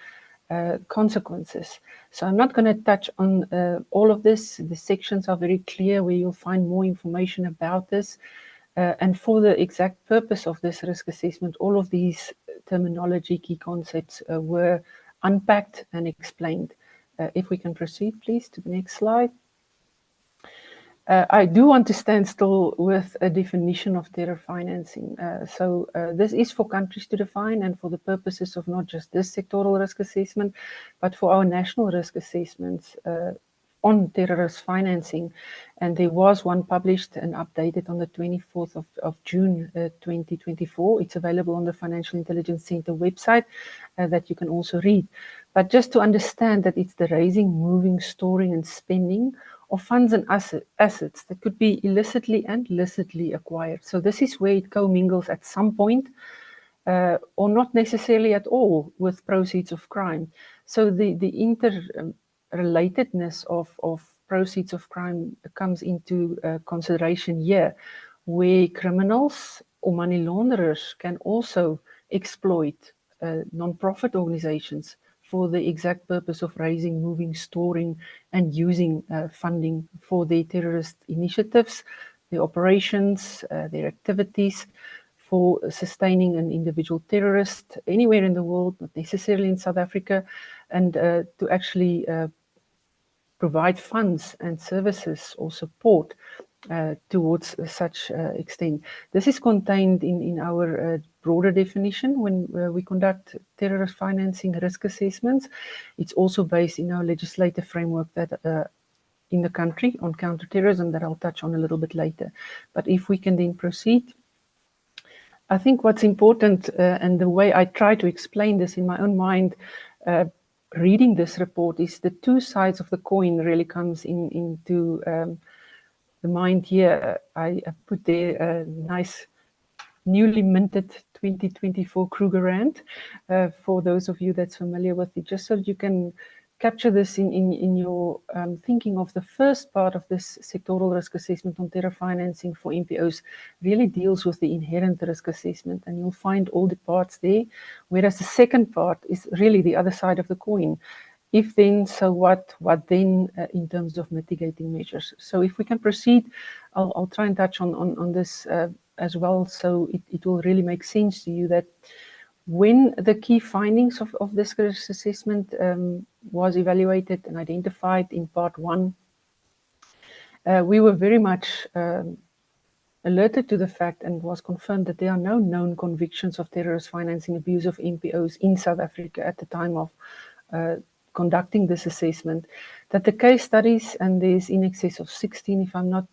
Speaker 4: consequences. So I'm not going to touch on all of this. The sections are very clear where you'll find more information about this. And for the exact purpose of this risk assessment, all of these terminology, key concepts were unpacked and explained. If we can proceed, please, to the next slide. I do want to stand still with a definition of terror financing. This is for countries to define and for the purposes of not just this sectoral risk assessment, but for our national risk assessments on terrorist financing. And there was one published and updated on the 24th of June 2024. It's available on the Financial Intelligence Center website that you can also read. But just to understand that it's the raising, moving, storing and spending of funds and assets that could be illicitly and licitly acquired. So this is where it commingles at some point or not necessarily at all with proceeds of crime. So the interrelatedness of proceeds of crime comes into consideration here, where criminals or money launderers can also exploit non-profit organizations for the exact purpose of raising, moving, storing, and using funding for their terrorist initiatives, their operations, their activities, for sustaining an individual terrorist anywhere in the world, not necessarily in South Africa, and to actually provide funds and services or support towards such extent. This is contained in our broader definition when we conduct terrorist financing risk assessments. It's also based in our legislative framework that in the country on counterterrorism that I'll touch on a little bit later. But if we can then proceed. I think what's important and the way I try to explain this in my own mind reading this report is the two sides of the coin really comes into the mind here. I put there a nice newly minted 2024 Kruger Rand for those of you that's familiar with it, just so that you can capture this in your thinking of the first part of this sectoral risk assessment on terror financing for NPOs really deals with the inherent risk assessment, and you'll find all the parts there, whereas the second part is really the other side of the coin. If then, so what then in terms of mitigating measures. So if we can proceed, I'll try and touch on this as well, so it will really make sense to you that when the key findings of this risk assessment was evaluated and identified in part one, we were very much alerted to the fact and was confirmed that there are no known convictions of terrorist financing abuse of NPOs in South Africa at the time of conducting this assessment, that the case studies, and there's in excess of 16, if I'm not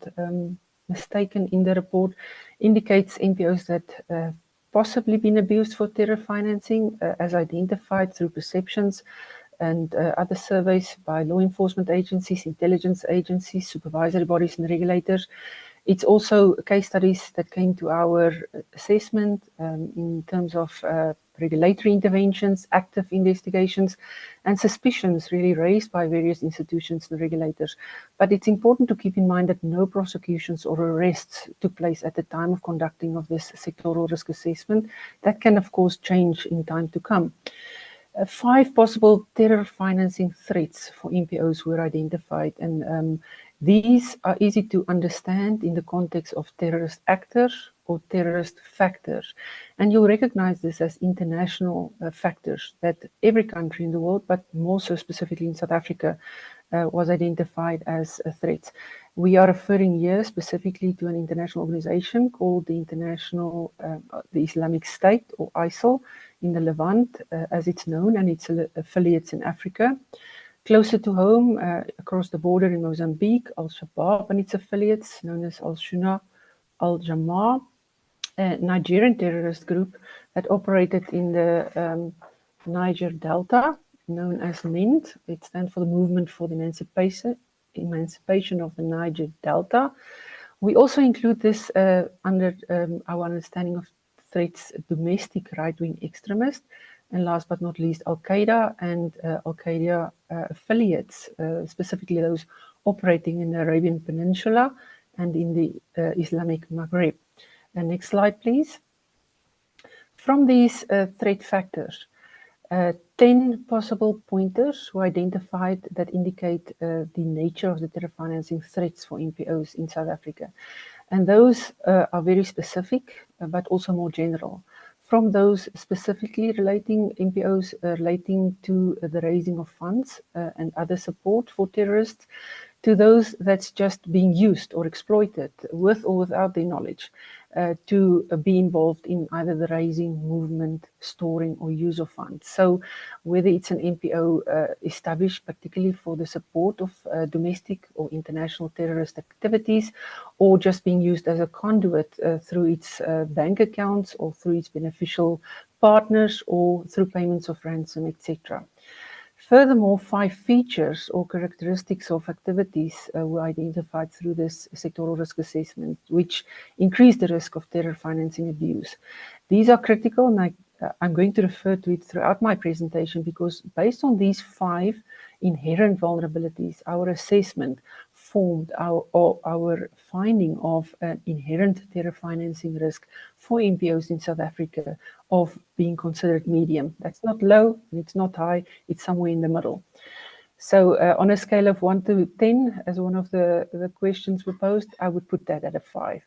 Speaker 4: mistaken in the report, indicates NPOs that possibly been abused for terror financing as identified through perceptions and other surveys by law enforcement agencies, intelligence agencies, supervisory bodies and regulators. It's also case studies that came to our assessment in terms of regulatory interventions, active investigations, and suspicions really raised by various institutions and regulators. But it's important to keep in mind that no prosecutions or arrests took place at the time of conducting of this sectoral risk assessment. That can, of course, change in time to come. 5 possible terror financing threats for NPOs were identified, and These are easy to understand in the context of terrorist actors or terrorist factors. And you'll recognize this as international factors that every country in the world, but more so specifically in South Africa, was identified as threats. We are referring here specifically to an international organization called the the Islamic State, or ISIL, in the Levant, as it's known, and its affiliates in Africa. Closer to home, across the border in Mozambique, Al-Shabaab and its affiliates, known as Al-Shuna Al-Jamaa, a Nigerian terrorist group that operated in the Niger Delta, known as MINT. It stands for the Movement for the Emancipation of the Niger Delta. We also include this under our understanding of threats, domestic right-wing extremists, and last but not least, Al-Qaeda and Al-Qaeda affiliates, specifically those operating in the Arabian Peninsula and in the Islamic Maghreb. Next slide, please. From these threat factors, 10 possible pointers were identified that indicate the nature of the terror financing threats for NPOs in South Africa. And those are very specific, but also more general. From those specifically relating NPOs relating to the raising of funds and other support for terrorists, to those that's just being used or exploited with or without their knowledge to be involved in either the raising, movement, storing or use of funds. So whether it's an NPO established particularly for the support of domestic or international terrorist activities, or just being used as a conduit through its bank accounts or through its beneficial partners or through payments of ransom, etc. Furthermore, 5 features or characteristics of activities were identified through this sectoral risk assessment, which increase the risk of terror financing abuse. These are critical, and I'm going to refer to it throughout my presentation, because based on these 5 inherent vulnerabilities, our assessment formed our finding of an inherent terror financing risk for NPOs in South Africa of being considered medium. That's not low and it's not high, it's somewhere in the middle. So on a scale of 1 to 10, as one of the questions were posed, I would put that at a 5.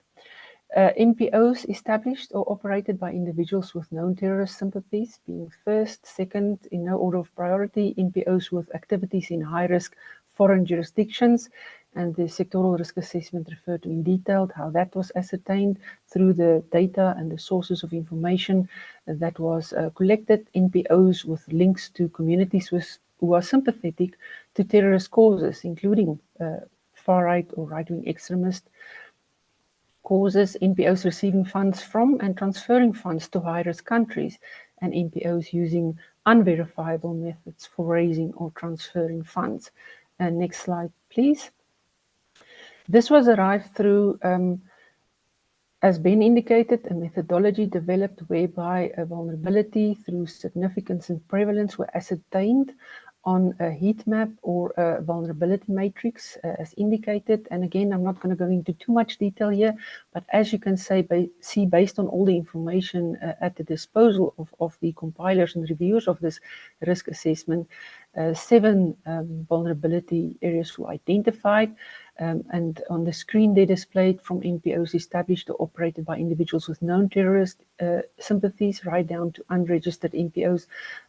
Speaker 4: NPOs established or operated by individuals with known terrorist sympathies, being first, second, in no order of priority, NPOs with activities in high-risk foreign jurisdictions, and the sectoral risk assessment referred to in detail how that was ascertained through the data and the sources of information that was collected. NPOs with links to communities who are sympathetic to terrorist causes, including far-right or right-wing extremist causes, NPOs receiving funds from and transferring funds to high-risk countries, and NPOs using unverifiable methods for raising or transferring funds. Next slide, please. This was arrived through, as Ben indicated, a methodology developed whereby a vulnerability through significance and prevalence were ascertained on a heat map or a vulnerability matrix as indicated. And again, I'm not going to go into too much detail here, but as you can see based on all the information at the disposal of the compilers and reviewers of this risk assessment, 7 vulnerability areas were identified. And on the screen they're displayed from NPOs established or operated by individuals with known terrorist sympathies right down to unregistered NPOs.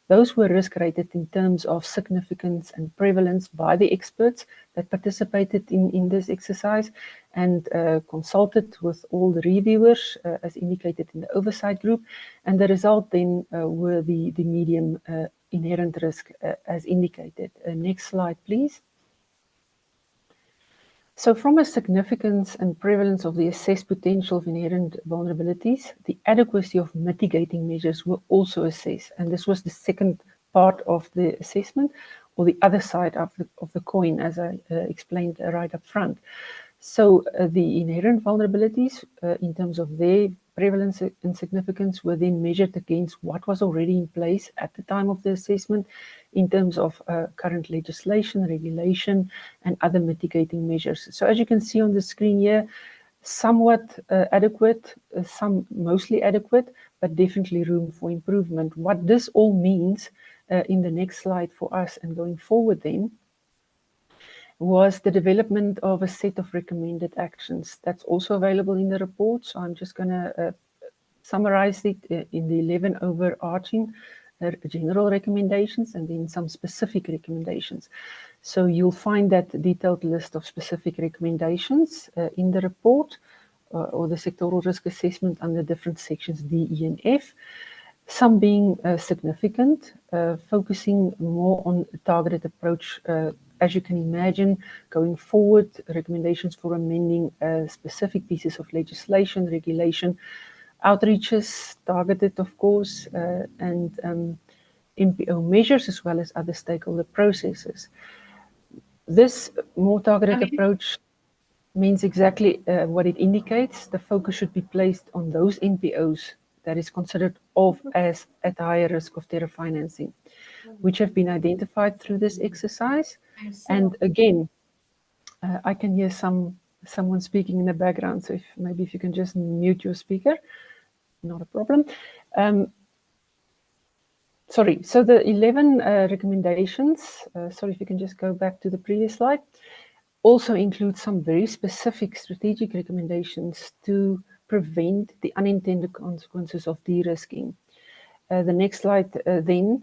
Speaker 4: Those were risk rated in terms of significance and prevalence by the experts that participated in this exercise, and consulted with all the reviewers as indicated in the oversight group. And the result then were the medium inherent risk as indicated. Next slide, please. So from a significance and prevalence of the assessed potential of inherent vulnerabilities, the adequacy of mitigating measures were also assessed. And this was the second part of the assessment, or the other side of the coin, as I explained right up front. So the inherent vulnerabilities in terms of their prevalence and significance were then measured against what was already in place at the time of the assessment in terms of current legislation, regulation, and other mitigating measures. So as you can see on the screen here, somewhat adequate, some mostly adequate, but definitely room for improvement. What this all means in the next slide for us and going forward then, was the development of a set of recommended actions. That's also available in the report. So I'm just going to summarize it in the 11 overarching general recommendations and then some specific recommendations. So you'll find that detailed list of specific recommendations in the report or the sectoral risk assessment under different sections D, E, and F. Some being significant, focusing more on a targeted approach. As you can imagine, going forward, recommendations for amending specific pieces of legislation, regulation, outreaches, targeted, of course, and NPO measures, as well as other stakeholder processes. This more targeted approach means exactly what it indicates. The focus should be placed on those NPOs that is considered of as at higher risk of terror financing, which have been identified through this exercise. And again, I can hear someone speaking in the background, so maybe if you can just mute your speaker, not a problem. Sorry, so the 11 recommendations, sorry if you can just go back to the previous slide, also include some very specific strategic recommendations to prevent the unintended consequences of de-risking. The next slide then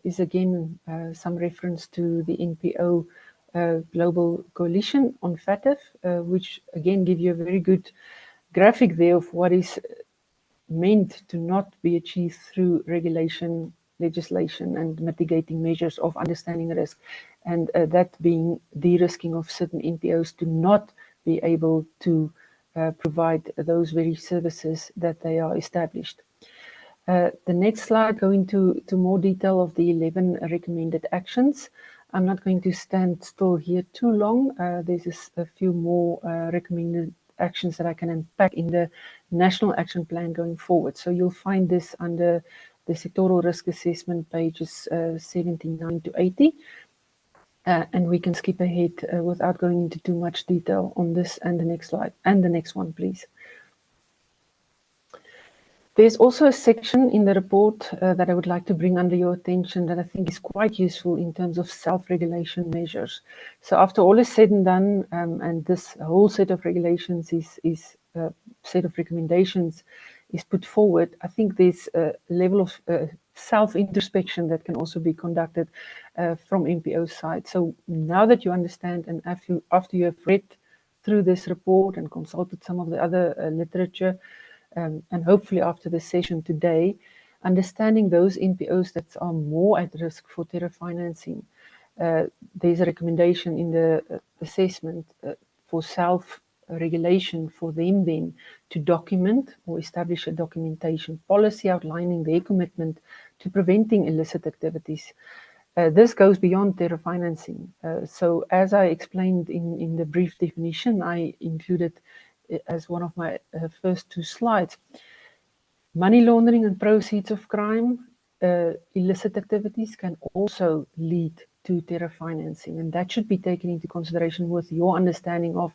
Speaker 4: is again some reference to the NPO Global Coalition on FATF, which again give you a very good graphic there of what is meant to not be achieved through regulation, legislation, and mitigating measures of understanding risk, and that being de-risking of certain NPOs to not be able to provide those very services that they are established. The next slide, go into more detail of the 11 recommended actions. I'm not going to stand still here too long. There's a few more recommended actions that I can unpack in the National Action Plan going forward. So you'll find this under the sectoral risk assessment pages 79 to 80. And we can skip ahead without going into too much detail on this and the next slide. And the next one, please. There's also a section in the report that I would like to bring under your attention that I think is quite useful in terms of self-regulation measures. So after all is said and done, and this whole set of regulations is set of recommendations is put forward, I think there's a level of self-introspection that can also be conducted from NPO's side. So now that you understand, and after you have read through this report and consulted some of the other literature, and hopefully after the session today, understanding those NPOs that are more at risk for terror financing, there's a recommendation in the assessment for self-regulation for them then to document or establish a documentation policy outlining their commitment to preventing illicit activities. This goes beyond terror financing. So as I explained in the brief definition, I included as one of my first two slides, money laundering and proceeds of crime, illicit activities can also lead to terror financing, and that should be taken into consideration with your understanding of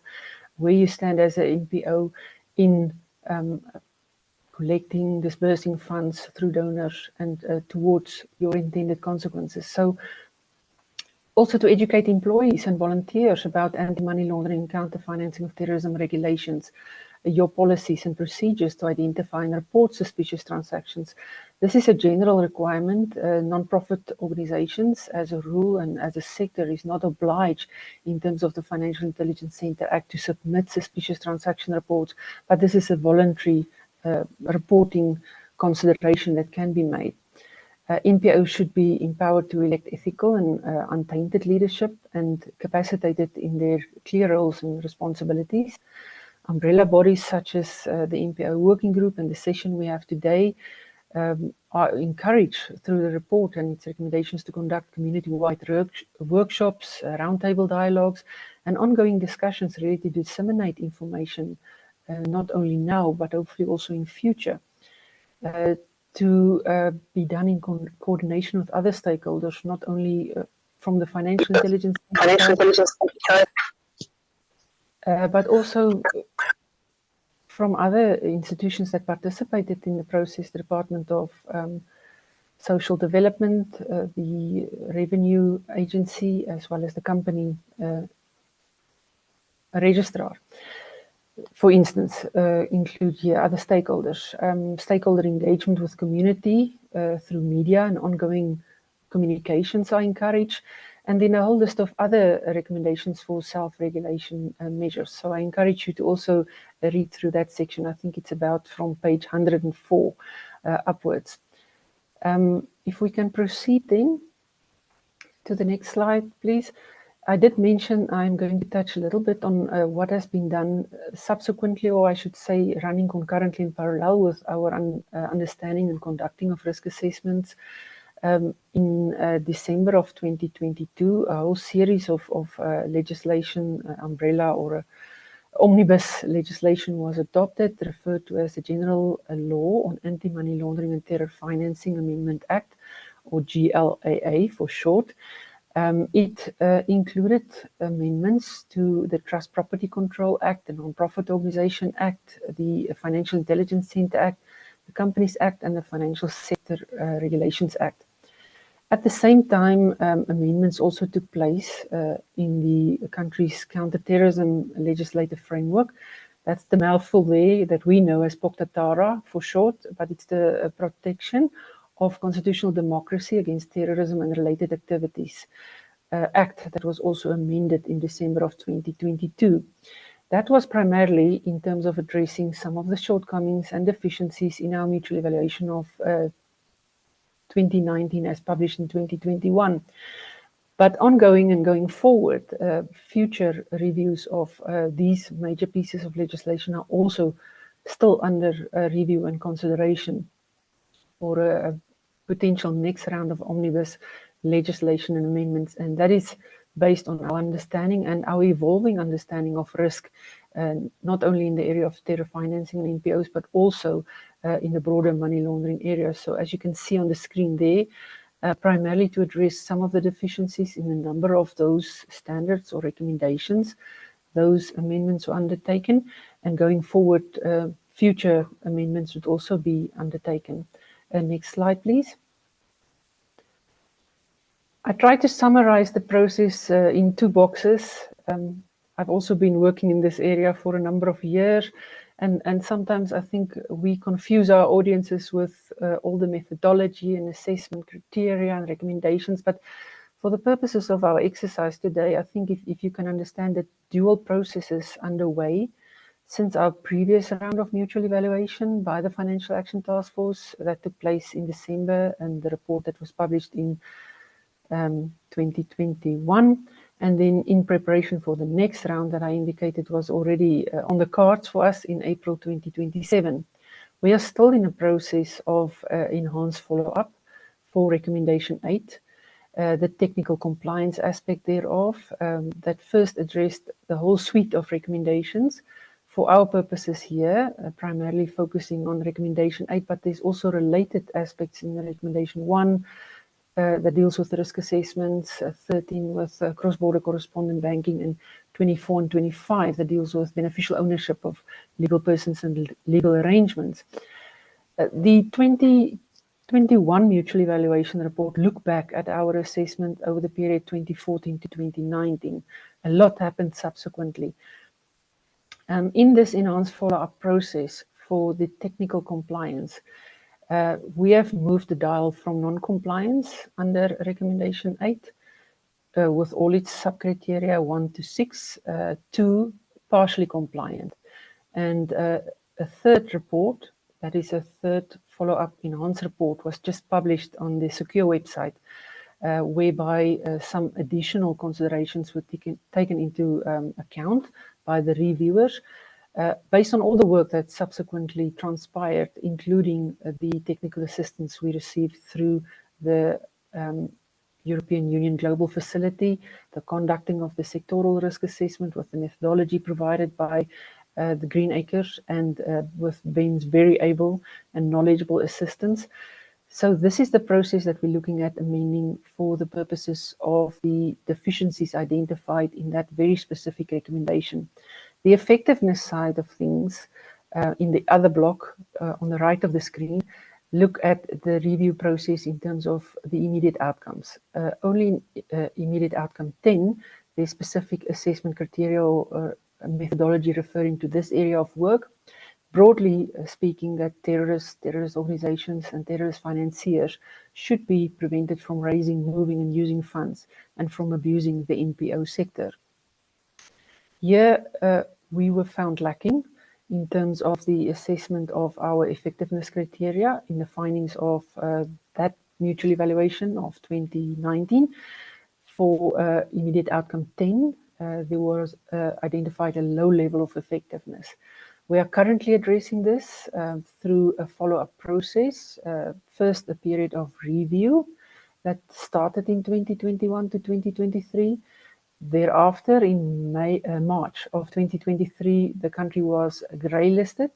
Speaker 4: where you stand as an NPO in collecting, disbursing funds through donors and towards your intended consequences. So also to educate employees and volunteers about anti-money laundering and counter-financing of terrorism regulations, your policies and procedures to identify and report suspicious transactions. This is a general requirement. Non-profit organizations, as a rule and as a sector, is not obliged in terms of the Financial Intelligence Center Act to submit suspicious transaction reports, but this is a voluntary reporting consideration that can be made. NPOs should be empowered to elect ethical and untainted leadership and capacitated in their clear roles and responsibilities. Umbrella bodies such as the NPO Working Group and the session we have today are encouraged through the report and its recommendations to conduct community-wide workshops, roundtable dialogues, and ongoing discussions really to disseminate information, not only now, but hopefully also in future. To be done in coordination with other stakeholders, not only from the financial intelligence but also from other institutions that participated in the process, the Department of Social Development, the Revenue Agency, as well as the company registrar. For instance, include here other stakeholders, stakeholder engagement with community through media and ongoing communications are encouraged, and then a whole list of other recommendations for self-regulation measures. So I encourage you to also read through that section. I think it's about from page 104 upwards. If we can proceed then to the next slide, please. I did mention I'm going to touch a little bit on what has been done subsequently, or I should say running concurrently in parallel with our understanding and conducting of risk assessments. In December of 2022, a whole series of legislation, umbrella or omnibus legislation was adopted, referred to as the General Law on Anti-Money Laundering and Terror Financing Amendment Act, or GLAA for short. It included amendments to the Trust Property Control Act, the Non-Profit Organization Act, the Financial Intelligence Center Act, the Companies Act, and the Financial Sector Regulations Act. At the same time, amendments also took place in the country's counterterrorism legislative framework. That's the mouthful there that we know as POCTATARA for short, but it's the protection of constitutional democracy against terrorism and related activities Act that was also amended in December of 2022. That was primarily in terms of addressing some of the shortcomings and deficiencies in our mutual evaluation of 2019 as published in 2021. But ongoing and going forward, future reviews of these major pieces of legislation are also still under review and consideration for a potential next round of omnibus legislation and amendments. And that is based on our understanding and our evolving understanding of risk, not only in the area of terror financing and NPOs, but also in the broader money laundering area. So as you can see on the screen there, primarily to address some of the deficiencies in a number of those standards or recommendations, those amendments were undertaken, and going forward, future amendments would also be undertaken. Next slide, please. I tried to summarize the process in 2 boxes. I've also been working in this area for a number of years, and sometimes I think we confuse our audiences with all the methodology and assessment criteria and recommendations. But for the purposes of our exercise today, I think if you can understand the dual processes underway since our previous round of mutual evaluation by the Financial Action Task Force that took place in December, and the report that was published in 2021, and then in preparation for the next round that I indicated was already on the cards for us in April 2027. We are still in a process of enhanced follow-up for recommendation 8, the technical compliance aspect thereof, that first addressed the whole suite of recommendations. For our purposes here, primarily focusing on recommendation 8, but there's also related aspects in the recommendation 1 that deals with the risk assessments, 13 with cross-border correspondent banking, and 24 and 25 that deals with beneficial ownership of legal persons and legal arrangements. The 2021 mutual evaluation report looked back at our assessment over the period 2014 to 2019. A lot happened subsequently. In this enhanced follow-up process for the technical compliance, we have moved the dial from non-compliance under recommendation 8 with all its sub-criteria 1 to 6 to partially compliant. And a third report, that is a third follow-up enhanced report, was just published on the Secure website, whereby some additional considerations were taken into account by the reviewers, based on all the work that subsequently transpired, including the technical assistance we received through the European Union Global Facility, the conducting of the sectoral risk assessment with the methodology provided by the Greenacre, and with Ben's very able and knowledgeable assistance. So this is the process that we're looking at amending for the purposes of the deficiencies identified in that very specific recommendation. The effectiveness side of things in the other block on the right of the screen look at the review process in terms of the immediate outcomes. Only in immediate outcome 10, there's specific assessment criteria or methodology referring to this area of work. Broadly speaking, that terrorist organizations and terrorist financiers should be prevented from raising, moving and using funds and from abusing the NPO sector. Here, we were found lacking in terms of the assessment of our effectiveness criteria in the findings of that mutual evaluation of 2019. For immediate outcome 10, there was identified a low level of effectiveness. We are currently addressing this through a follow-up process. First, a period of review that started in 2021 to 2023. Thereafter, in March of 2023, the country was grey listed.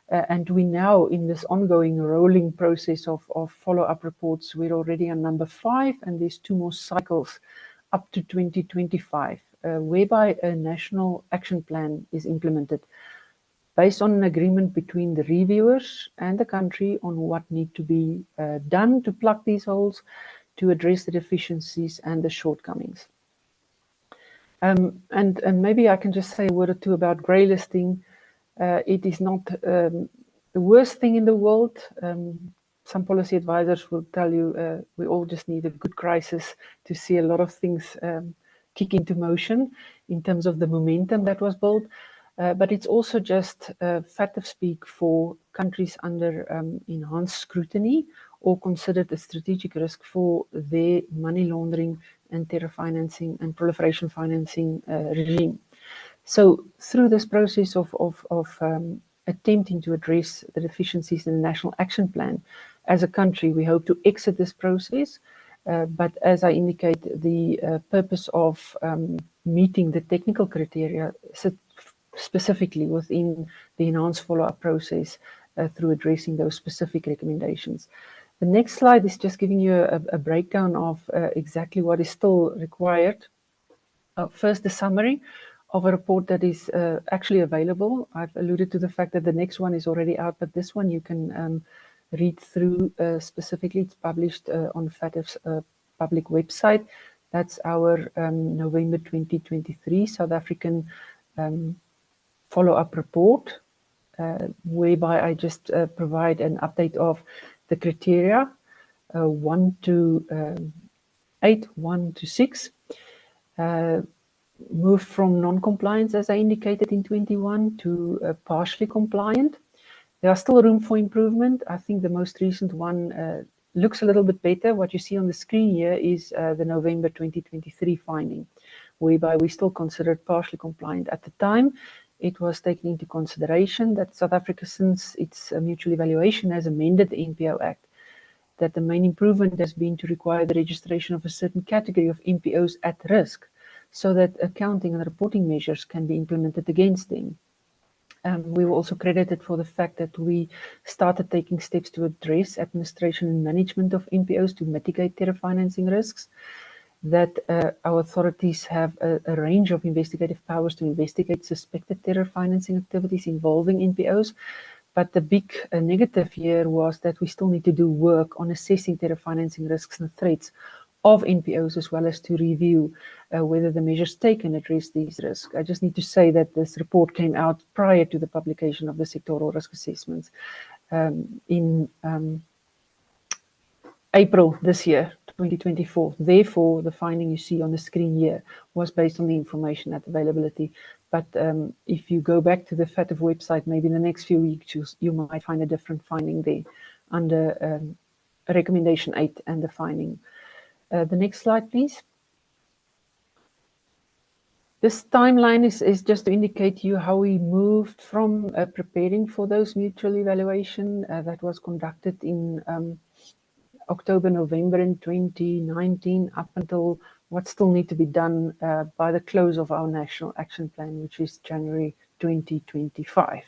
Speaker 4: And we now, in this ongoing rolling process of follow-up reports, we're already on number 5, and there's 2 more cycles up to 2025, whereby a national action plan is implemented based on an agreement between the reviewers and the country on what need to be done to plug these holes, to address the deficiencies and the shortcomings. And maybe I can just say a word or two about grey listing. It is not the worst thing in the world. Some policy advisors will tell you we all just need a good crisis to see a lot of things kick into motion in terms of the momentum that was built. But it's also just fat of speak for countries under enhanced scrutiny or considered a strategic risk for their money laundering and terror financing and proliferation financing regime. So through this process of attempting to address the deficiencies in the National Action Plan, as a country, we hope to exit this process. But as I indicate, the purpose of meeting the technical criteria specifically within the enhanced follow-up process through addressing those specific recommendations. The next slide is just giving you a breakdown of exactly what is still required. First, the summary of a report that is actually available. I've alluded to the fact that the next one is already out, but this one you can read through specifically. It's published on FATF's public website. That's our November 2023 South African follow-up report, whereby I just provide an update of the criteria 1 to 8, 1 to 6. Moved from non-compliance, as I indicated in 21, to partially compliant. There are still room for improvement. I think the most recent one looks a little bit better. What you see on the screen here is the November 2023 finding, whereby we still considered partially compliant. At the time, it was taken into consideration that South Africa, since its mutual evaluation, has amended the NPO Act, that the main improvement has been to require the registration of a certain category of NPOs at risk, so that accounting and reporting measures can be implemented against them. We were also credited for the fact that we started taking steps to address administration and management of NPOs to mitigate terror financing risks, that our authorities have a range of investigative powers to investigate suspected terror financing activities involving NPOs. But the big negative here was that we still need to do work on assessing terror financing risks and threats of NPOs, as well as to review whether the measures taken address these risks. I just need to say that this report came out prior to the publication of the sectoral risk assessments in April this year, 2024. Therefore, the finding you see on the screen here was based on the information at availability. But if you go back to the FATF website, maybe in the next few weeks, you might find a different finding there under recommendation 8 and the finding. The next slide, please. This timeline is just to indicate you how we moved from preparing for those mutual evaluation that was conducted in October, November in 2019 up until what still need to be done by the close of our National Action Plan, which is January 2025.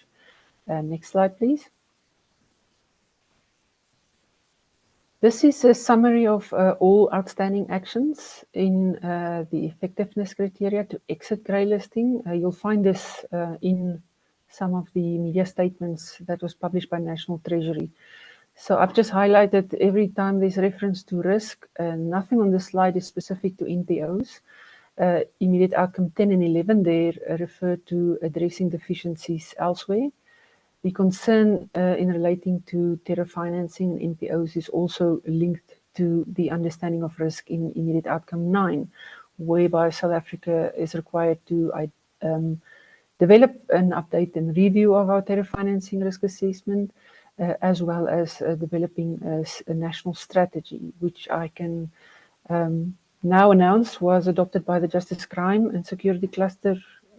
Speaker 4: Next slide, please. This is a summary of all outstanding actions in the effectiveness criteria to exit grey listing. You'll find this in some of the media statements that was published by National Treasury. So I've just highlighted every time there's reference to risk. Nothing on this slide is specific to NPOs. immediate outcome 10 and 11 there refer to addressing deficiencies elsewhere. The concern in relating to terror financing NPOs is also linked to the understanding of risk in immediate outcome 9, whereby South Africa is required to develop an update and review of our terror financing risk assessment, as well as developing a national strategy, which I can now announce was adopted by the Justice, Crime and Security Cluster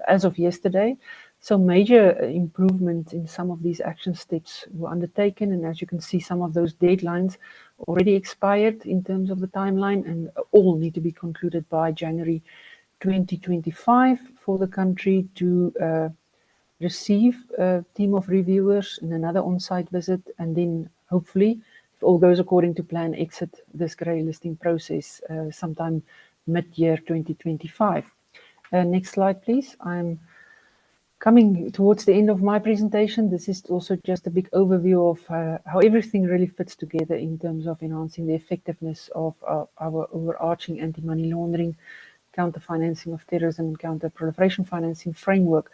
Speaker 4: as of yesterday. So major improvements in some of these action steps were undertaken, and as you can see, some of those deadlines already expired in terms of the timeline, and all need to be concluded by January 2025 for the country to receive a team of reviewers and another on-site visit, and then hopefully, if all goes according to plan, exit this grey listing process sometime mid-year 2025. Next slide, please. I'm coming towards the end of my presentation. This is also just a big overview of how everything really fits together in terms of enhancing the effectiveness of our overarching anti-money laundering, counter-financing of terrorism and counter-proliferation financing framework.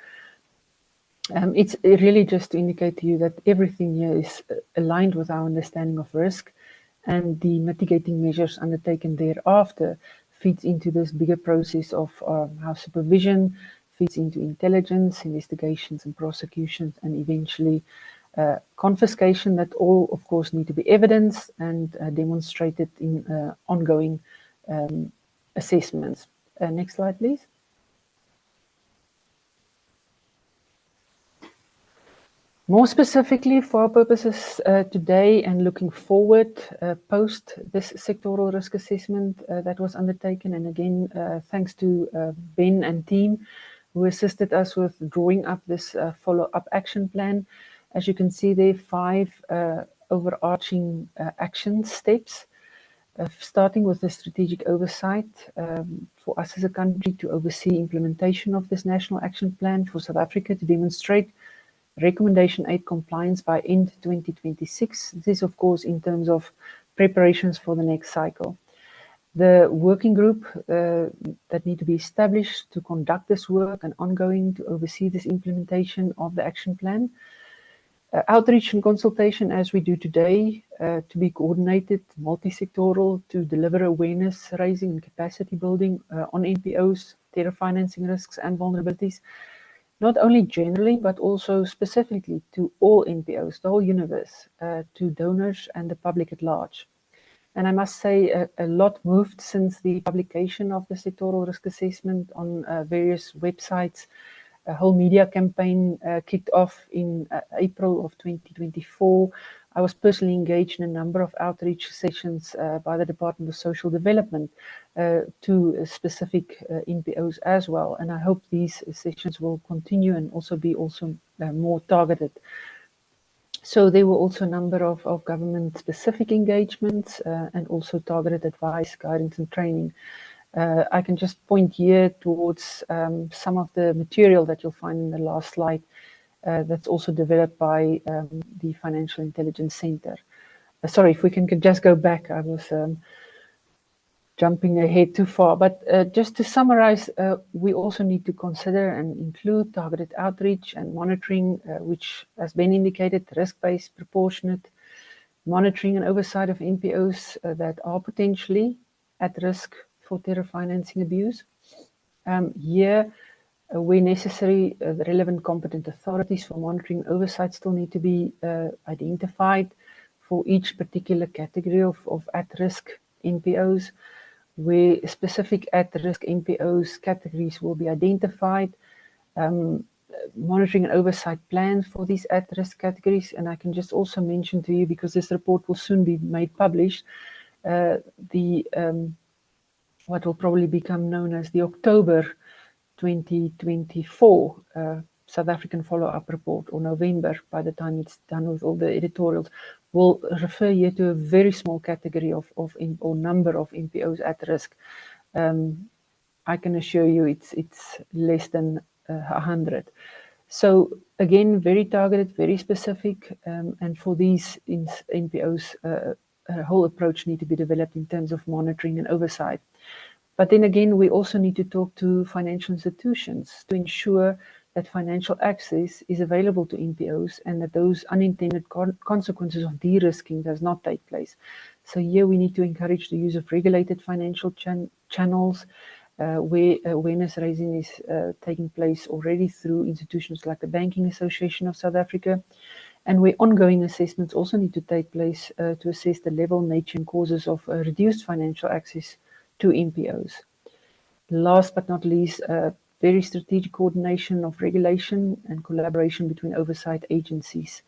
Speaker 4: It's really just to indicate to you that everything here is aligned with our understanding of risk, and the mitigating measures undertaken thereafter feeds into this bigger process of how supervision feeds into intelligence, investigations and prosecutions, and eventually confiscation, that all, of course, need to be evidenced and demonstrated in ongoing assessments. Next slide, please. More specifically, for our purposes today and looking forward, post this sectoral risk assessment that was undertaken, and again, thanks to Ben and team who assisted us with drawing up this follow-up action plan. As you can see there, 5 overarching action steps, starting with the strategic oversight for us as a country to oversee implementation of this national action plan for South Africa to demonstrate Recommendation 8 compliance by end 2026. This is, of course, in terms of preparations for the next cycle. The working group that need to be established to conduct this work and ongoing to oversee this implementation of the action plan. Outreach and consultation, as we do today, to be coordinated, multi-sectoral, to deliver awareness raising and capacity building on NPOs, terror financing risks and vulnerabilities, not only generally, but also specifically to all NPOs, the whole universe, to donors and the public at large. And I must say a lot moved since the publication of the sectoral risk assessment on various websites. A whole media campaign kicked off in April of 2024. I was personally engaged in a number of outreach sessions by the Department of Social Development to specific NPOs as well. And I hope these sessions will continue and also be more targeted. So there were also a number of government-specific engagements and also targeted advice, guidance and training. I can just point here towards some of the material that you'll find in the last slide that's also developed by the Financial Intelligence Center. Sorry, if we can just go back, I was jumping ahead too far. But just to summarize, we also need to consider and include targeted outreach and monitoring, which, as Ben indicated, risk-based, proportionate, monitoring and oversight of NPOs that are potentially at risk for terror financing abuse. Here, where necessary, the relevant competent authorities for monitoring oversight still need to be identified for each particular category of at-risk NPOs, where specific at-risk NPOs categories will be identified, monitoring and oversight plans for these at-risk categories. And I can just also mention to you, because this report will soon be made published, what will probably become known as the October 2024 South African follow-up report, or November, by the time it's done with all the editorials, will refer here to a very small category or number of NPOs at risk. I can assure you it's less than 100. So again, very targeted, very specific, and for these NPOs, a whole approach need to be developed in terms of monitoring and oversight. But then again, we also need to talk to financial institutions to ensure that financial access is available to NPOs and that those unintended consequences of de-risking does not take place. So here we need to encourage the use of regulated financial channels where awareness raising is taking place already through institutions like the Banking Association of South Africa, and where ongoing assessments also need to take place to assess the level, nature and causes of reduced financial access to NPOs. Last but not least, very strategic coordination of regulation and collaboration between oversight agencies.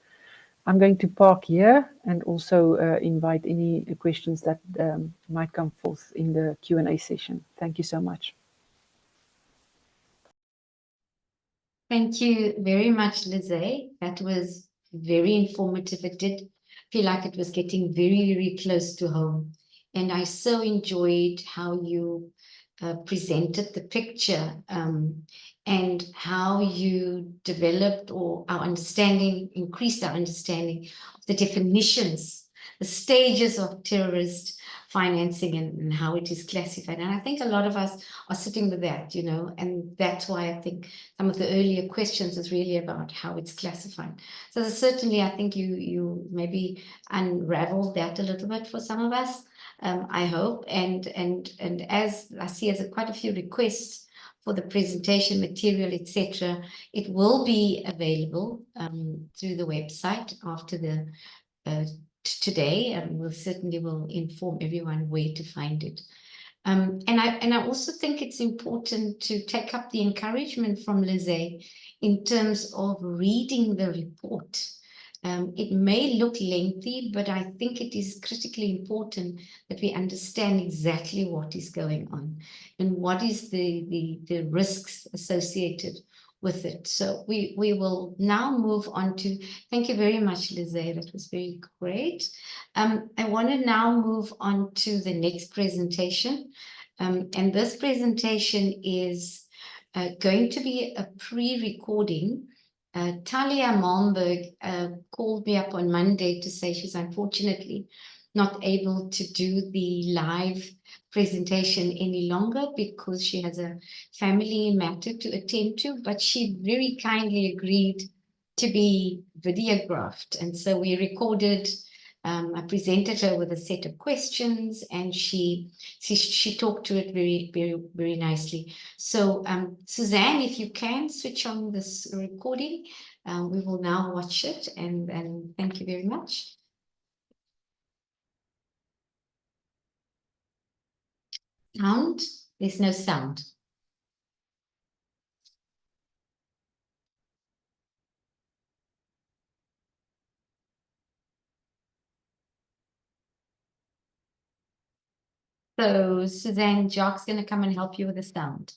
Speaker 4: I'm going to park here and also invite any questions that might come forth in the Q&A session. Thank you so much.
Speaker 1: Thank you very much, Lizzie. That was very informative. It did feel like it was getting very, very close to home. And I so enjoyed how you presented the picture and how you developed or our understanding, increased our understanding of the definitions, the stages of terrorist financing and how it is classified. And I think a lot of us are sitting with that, you know, and that's why I think some of the earlier questions is really about how it's classified. So certainly I think you maybe unraveled that a little bit for some of us. I hope, and as I see as quite a few requests for the presentation material, etc., it will be available through the website after the today, and we'll certainly will inform everyone where to find it. And I also think it's important to take up the encouragement from Lizzie in terms of reading the report. It may look lengthy, but I think it is critically important that we understand exactly what is going on and what is the risks associated with it. So we will now move on to, thank you very much, Lizzie, that was very great. I want to now move on to the next presentation. And this presentation is going to be a pre-recording. Talia Malmberg called me up on Monday to say she's unfortunately not able to do the live presentation any longer because she has a family matter to attend to, but she very kindly agreed to be videographed. And so we recorded, I presented her with a set of questions and she talked to it very, very, very nicely. So Suzanne, if you can switch on this recording, we will now watch it and thank you very much. Sound? There's no sound. So Suzanne, Jock's going to come and help you with the sound.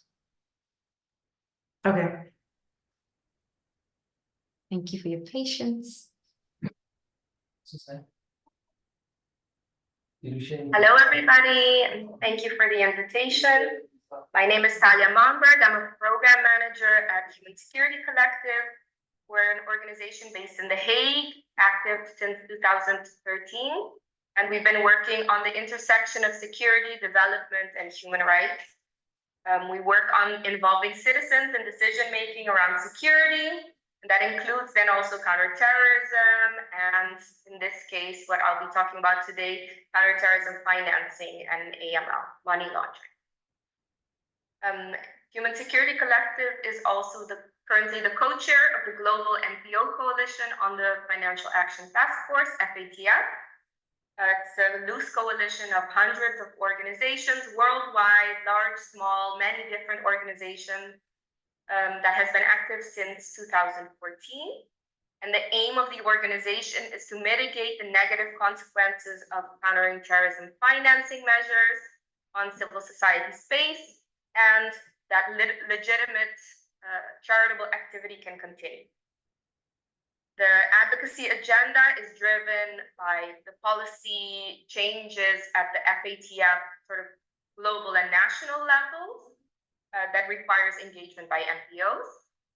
Speaker 5: Okay.
Speaker 1: Thank you for your patience.
Speaker 5: Hello, everybody. Thank you for the invitation. My name is Talia Monberg. I'm a program manager at Human Security Collective. We're an organization based in The Hague, active since 2013. And we've been working on the intersection of security, development, and human rights. We work on involving citizens in decision-making around security. And that includes then also counterterrorism, and in this case, what I'll be talking about today, counterterrorism financing and AML, money laundering. Human Security Collective is also currently the co-chair of the Global NPO Coalition on the Financial Action Task Force, FATF. It's a loose coalition of hundreds of organizations worldwide, large, small, many different organizations, that has been active since 2014. And the aim of the organization is to mitigate the negative consequences of countering terrorism financing measures on civil society space, and that legitimate charitable activity can continue. The advocacy agenda is driven by the policy changes at the FATF sort of global and national levels, that requires engagement by NPOs,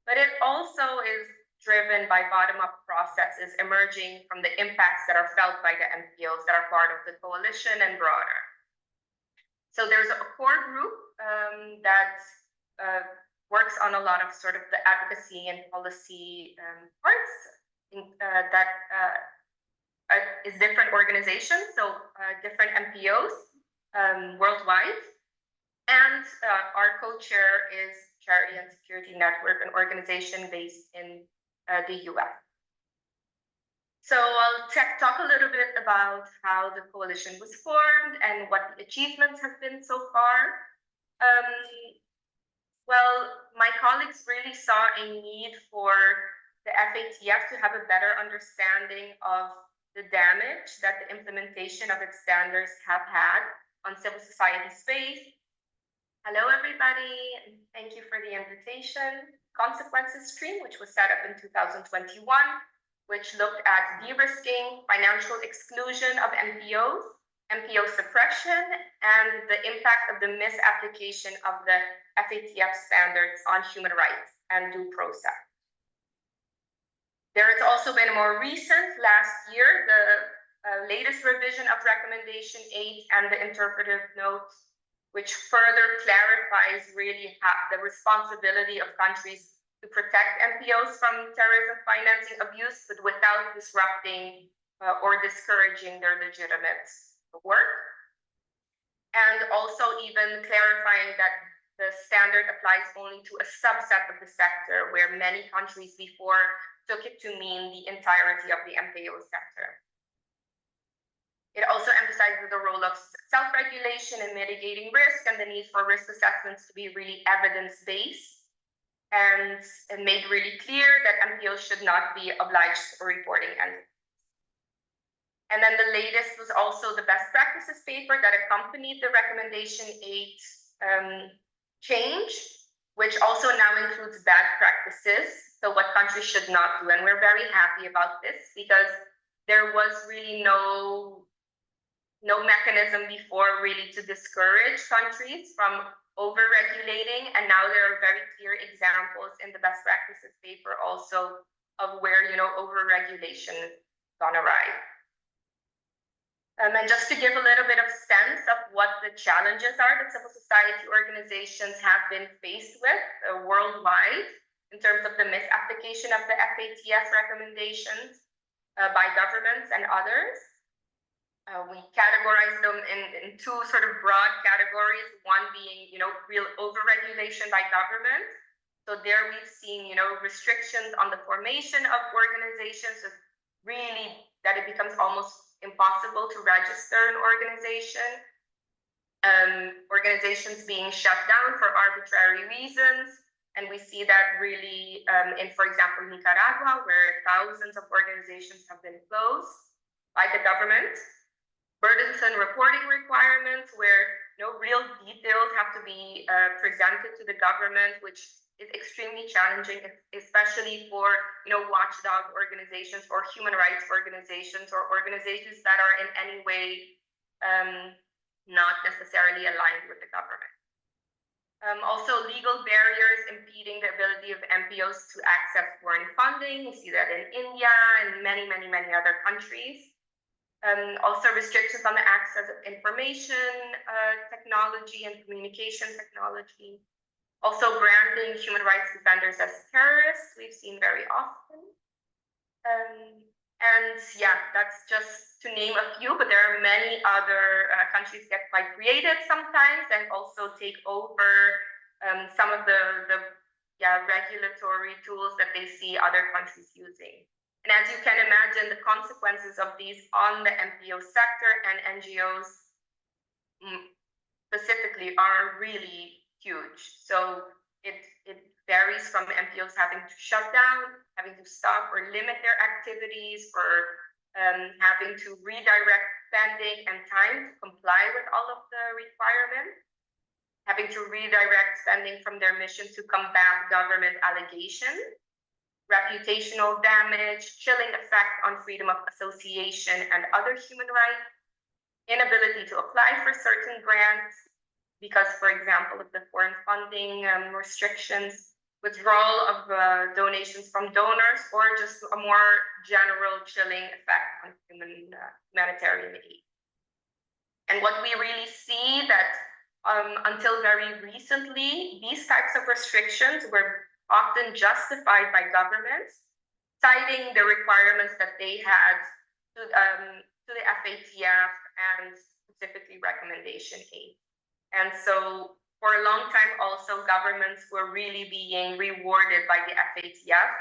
Speaker 5: but it also is driven by bottom-up processes emerging from the impacts that are felt by the NPOs that are part of the coalition and broader. So there's a core group that works on a lot of sort of the advocacy and policy parts that is different organizations, so different NPOs worldwide. And our co-chair is Charity and Security Network, an organization based in the US. So I'll talk a little bit about how the coalition was formed and what the achievements have been so far. Well, my colleagues really saw a need for the FATF to have a better understanding of the damage that the implementation of its standards have had on civil society space. Hello, everybody, and thank you for the invitation. Consequences Stream, which was set up in 2021, which looked at de-risking, financial exclusion of NPOs, NPO suppression, and the impact of the misapplication of the FATF standards on human rights and due process. There has also been a more recent, last year, the latest revision of Recommendation 8 and the interpretive notes, which further clarifies really the responsibility of countries to protect NPOs from terrorism financing abuse, but without disrupting or discouraging their legitimate work. And also even clarifying that the standard applies only to a subset of the sector, where many countries before took it to mean the entirety of the NPO sector. It also emphasizes the role of self-regulation in mitigating risk and the need for risk assessments to be really evidence-based, and made really clear that NPOs should not be obliged for reporting entities. And then the latest was also the best practices paper that accompanied the Recommendation 8 change, which also now includes bad practices, so what countries should not do. And we're very happy about this because there was really no mechanism before really to discourage countries from over-regulating, and now there are very clear examples in the best practices paper also of where over-regulation has gone awry. And just to give a little bit of sense of what the challenges are that civil society organizations have been faced with worldwide in terms of the misapplication of the FATF recommendations by governments and others. We categorize them in two sort of broad categories, one being, real overregulation by government. So there we've seen, restrictions on the formation of organizations, so really that it becomes almost impossible to register an organization. Organizations being shut down for arbitrary reasons. And we see that really in, for example, Nicaragua, where thousands of organizations have been closed by the government. Burdensome reporting requirements where no real details have to be presented to the government, which is extremely challenging, especially for watchdog organizations or human rights organizations or organizations that are in any way not necessarily aligned with the government. Also, legal barriers impeding the ability of NPOs to access foreign funding. We see that in India and many other countries. Also, restrictions on the access of information technology and communication technology. Also, branding human rights defenders as terrorists, we've seen very often. And yeah, that's just to name a few, but there are many other countries get quite creative sometimes and also take over some of the regulatory tools that they see other countries using. And as you can imagine, the consequences of these on the NPO sector and NGOs specifically are really huge. So it varies from NPOs having to shut down, having to stop or limit their activities, or having to redirect spending and time to comply with all of the requirements, having to redirect spending from their mission to combat government allegations, reputational damage, chilling effect on freedom of association and other human rights, inability to apply for certain grants because, for example, of the foreign funding restrictions, withdrawal of donations from donors, or just a more general chilling effect on humanitarian aid. And what we really see that until very recently, these types of restrictions were often justified by governments, citing the requirements that they had to the FATF and specifically Recommendation 8. And so for a long time also, governments were really being rewarded by the FATF.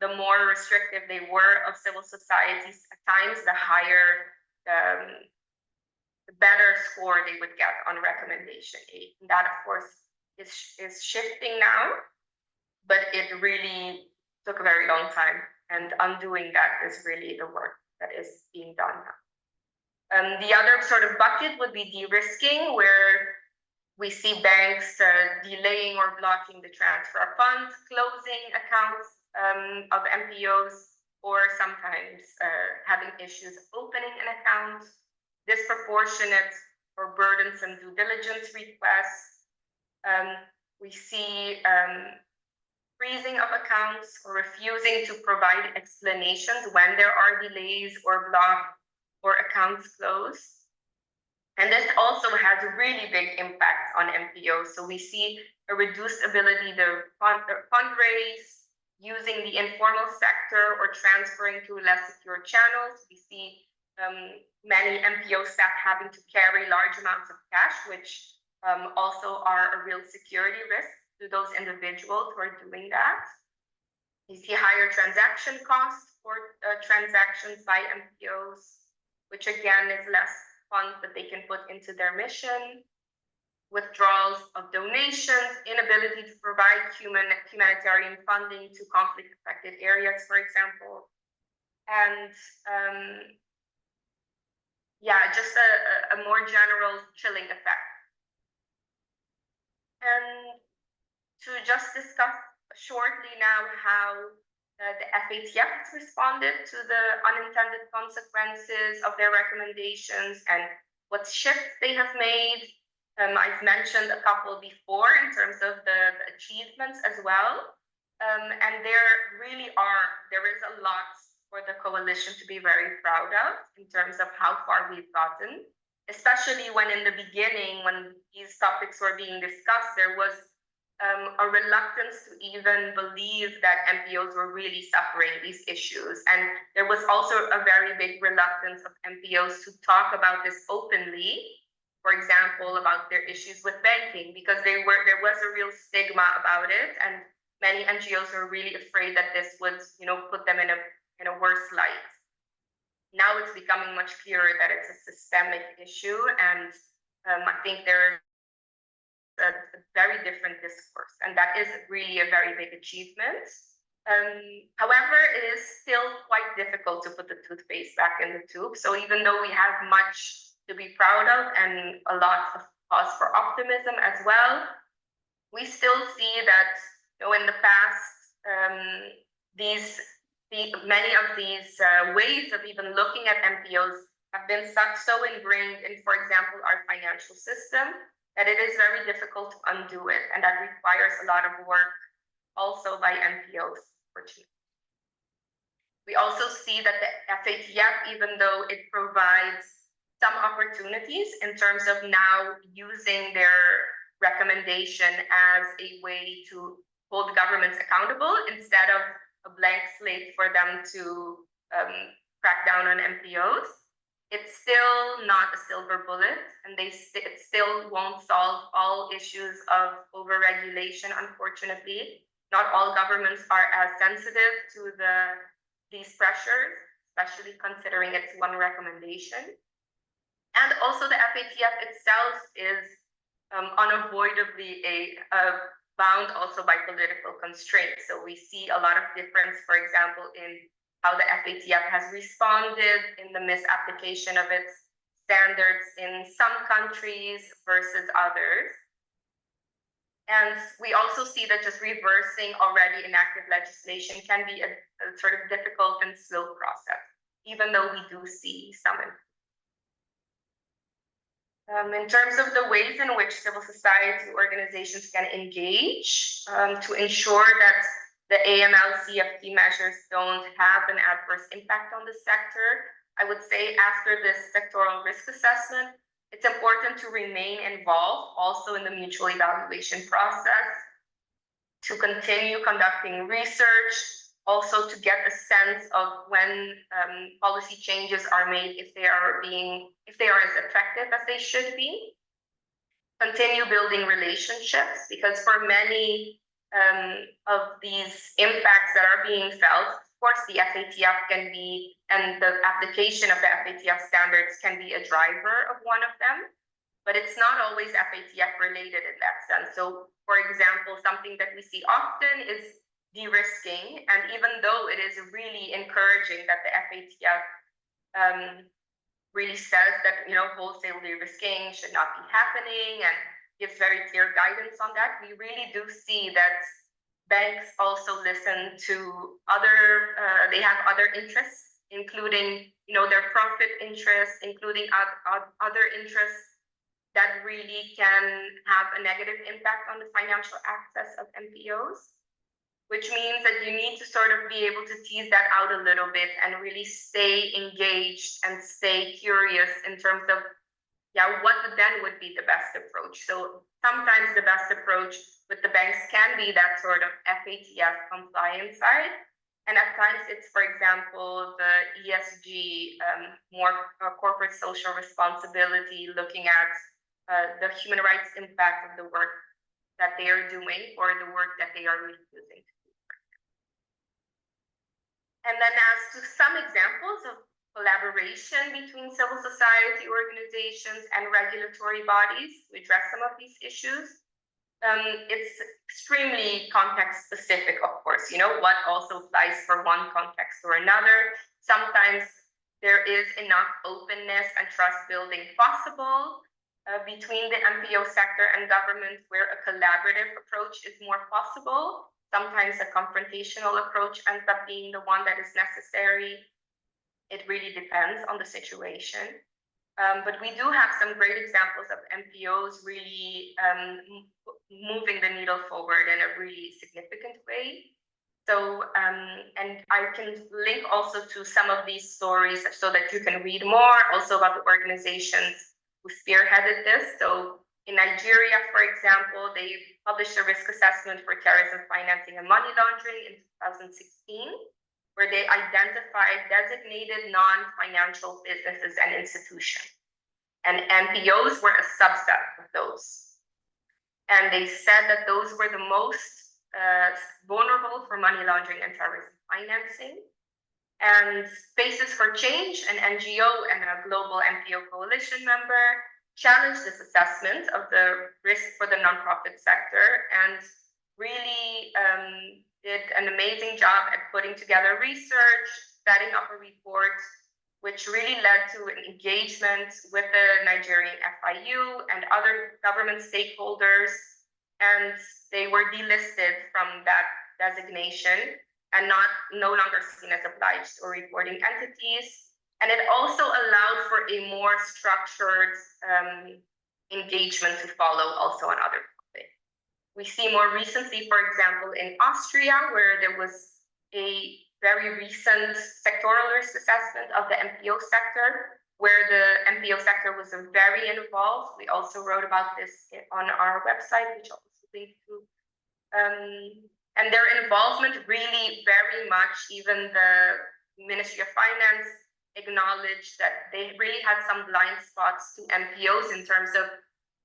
Speaker 5: The more restrictive they were of civil societies at times, the higher the better score they would get on Recommendation 8. And that, of course, is shifting now, but it really took a very long time. And undoing that is really the work that is being done now. The other sort of bucket would be de-risking, where we see banks delaying or blocking the transfer of funds, closing accounts of NPOs, or sometimes having issues opening an account, disproportionate or burdensome due diligence requests. We see freezing of accounts or refusing to provide explanations when there are delays or blocked or accounts closed. And this also has a really big impact on NPOs. So we see a reduced ability to fundraise, using the informal sector or transferring to less secure channels. We see many NPO staff having to carry large amounts of cash, which also are a real security risk to those individuals who are doing that. You see higher transaction costs for transactions by NPOs, which again is less funds that they can put into their mission. Withdrawals of donations, inability to provide humanitarian funding to conflict-affected areas, for example. And yeah, just a more general chilling effect. And to just discuss shortly now how the FATF has responded to the unintended consequences of their recommendations and what shifts they have made. I've mentioned a couple before in terms of the achievements as well. And there is a lot for the coalition to be very proud of in terms of how far we've gotten, especially when in the beginning, when these topics were being discussed, there was a reluctance to even believe that NPOs were really suffering these issues. And there was also a very big reluctance of NPOs to talk about this openly, for example, about their issues with banking, because there was a real stigma about it. And many NGOs were really afraid that this would, put them in a worse light. Now it's becoming much clearer that it's a systemic issue. And I think there is a very different discourse, and that is really a very big achievement. However, it is still quite difficult to put the toothpaste back in the tube. So even though we have much to be proud of and a lot of cause for optimism as well, we still see that in the past, many of these ways of even looking at NPOs have been so ingrained in, for example, our financial system, that it is very difficult to undo it. And that requires a lot of work also by NPOs, fortunately. We also see that the FATF, even though it provides some opportunities in terms of now using their recommendation as a way to hold governments accountable instead of a blank slate for them to crack down on NPOs, it's still not a silver bullet, and it still won't solve all issues of overregulation, unfortunately. Not all governments are as sensitive to these pressures, especially considering it's one recommendation. And also the FATF itself is unavoidably bound also by political constraints. So we see a lot of difference, for example, in how the FATF has responded in the misapplication of its standards in some countries versus others. And we also see that just reversing already enacted legislation can be a sort of difficult and slow process, even though we do see some improvement. In terms of the ways in which civil society organizations can engage to ensure that the AML CFT measures don't have an adverse impact on the sector, I would say after this sectoral risk assessment, It's important to remain involved also in the mutual evaluation process, to continue conducting research, also to get a sense of when policy changes are made, if they are as effective as they should be. Continue building relationships, because for many of these impacts that are being felt, of course, the FATF can be, and the application of the FATF standards can be a driver of one of them, but it's not always FATF related in that sense. So, for example, something that we see often is de-risking, and even though it is really encouraging that the FATF really says that, you know, wholesale de-risking should not be happening and gives very clear guidance on that, we really do see that banks also listen to other, they have other interests, including, you know, their profit interests, including other interests that really can have a negative impact on the financial access of NPOs. Which means that you need to sort of be able to tease that out a little bit and really stay engaged and stay curious in terms of, what then would be the best approach. So sometimes the best approach with the banks can be that sort of FATF compliance side. And at times it's, for example, the ESG, more corporate social responsibility, looking at the human rights impact of the work that they are doing or the work that they are refusing. And then as to some examples of collaboration between civil society organizations and regulatory bodies to address some of these issues, it's extremely context specific, of course, you know, what also applies for one context or another. Sometimes there is enough openness and trust building possible between the NPO sector and government where a collaborative approach is more possible. Sometimes a confrontational approach ends up being the one that is necessary. It really depends on the situation. But we do have some great examples of NPOs really moving the needle forward in a really significant way. So, and I can link also to some of these stories so that you can read more also about the organizations who spearheaded this. So in Nigeria, for example, they published a risk assessment for terrorism financing and money laundering in 2016, where they identified designated non-financial businesses and institutions. And NPOs were a subset of those. And they said that those were the most vulnerable for money laundering and terrorism financing. And Spaces for Change, an NGO and a global NPO coalition member, challenged this assessment of the risk for the nonprofit sector and really did an amazing job at putting together research, setting up a report, which really led to an engagement with the Nigerian FIU and other government stakeholders. And they were delisted from that designation and no longer seen as obliged or reporting entities. And it also allowed for a more structured engagement to follow also on other topics. We see more recently, for example, in Austria, where there was a very recent sectoral risk assessment of the NPO sector, where the NPO sector was very involved. We also wrote about this on our website, which I'll also link to. And their involvement really very much, even the Ministry of Finance acknowledged that they really had some blind spots to NPOs in terms of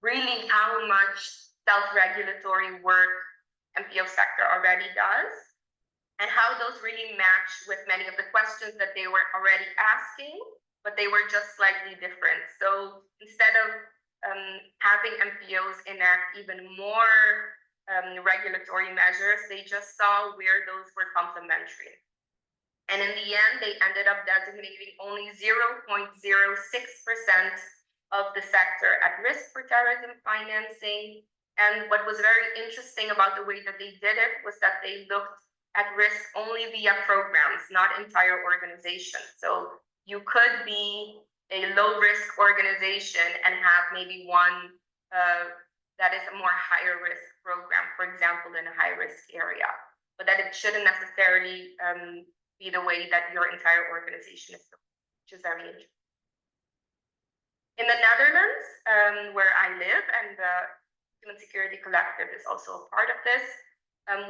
Speaker 5: really how much self-regulatory work NPO sector already does and how those really match with many of the questions that they were already asking, but they were just slightly different. So instead of having NPOs enact even more regulatory measures, they just saw where those were complementary. And in the end, they ended up designating only 0.06% of the sector at risk for terrorism financing. And what was very interesting about the way that they did it was that they looked at risk only via programs, not entire organizations. So you could be a low-risk organization and have maybe one that is a more higher risk program, for example, in a high-risk area, but that it shouldn't necessarily be the way that your entire organization is, which is very interesting. In the Netherlands, where I live, and the Human Security Collective is also a part of this,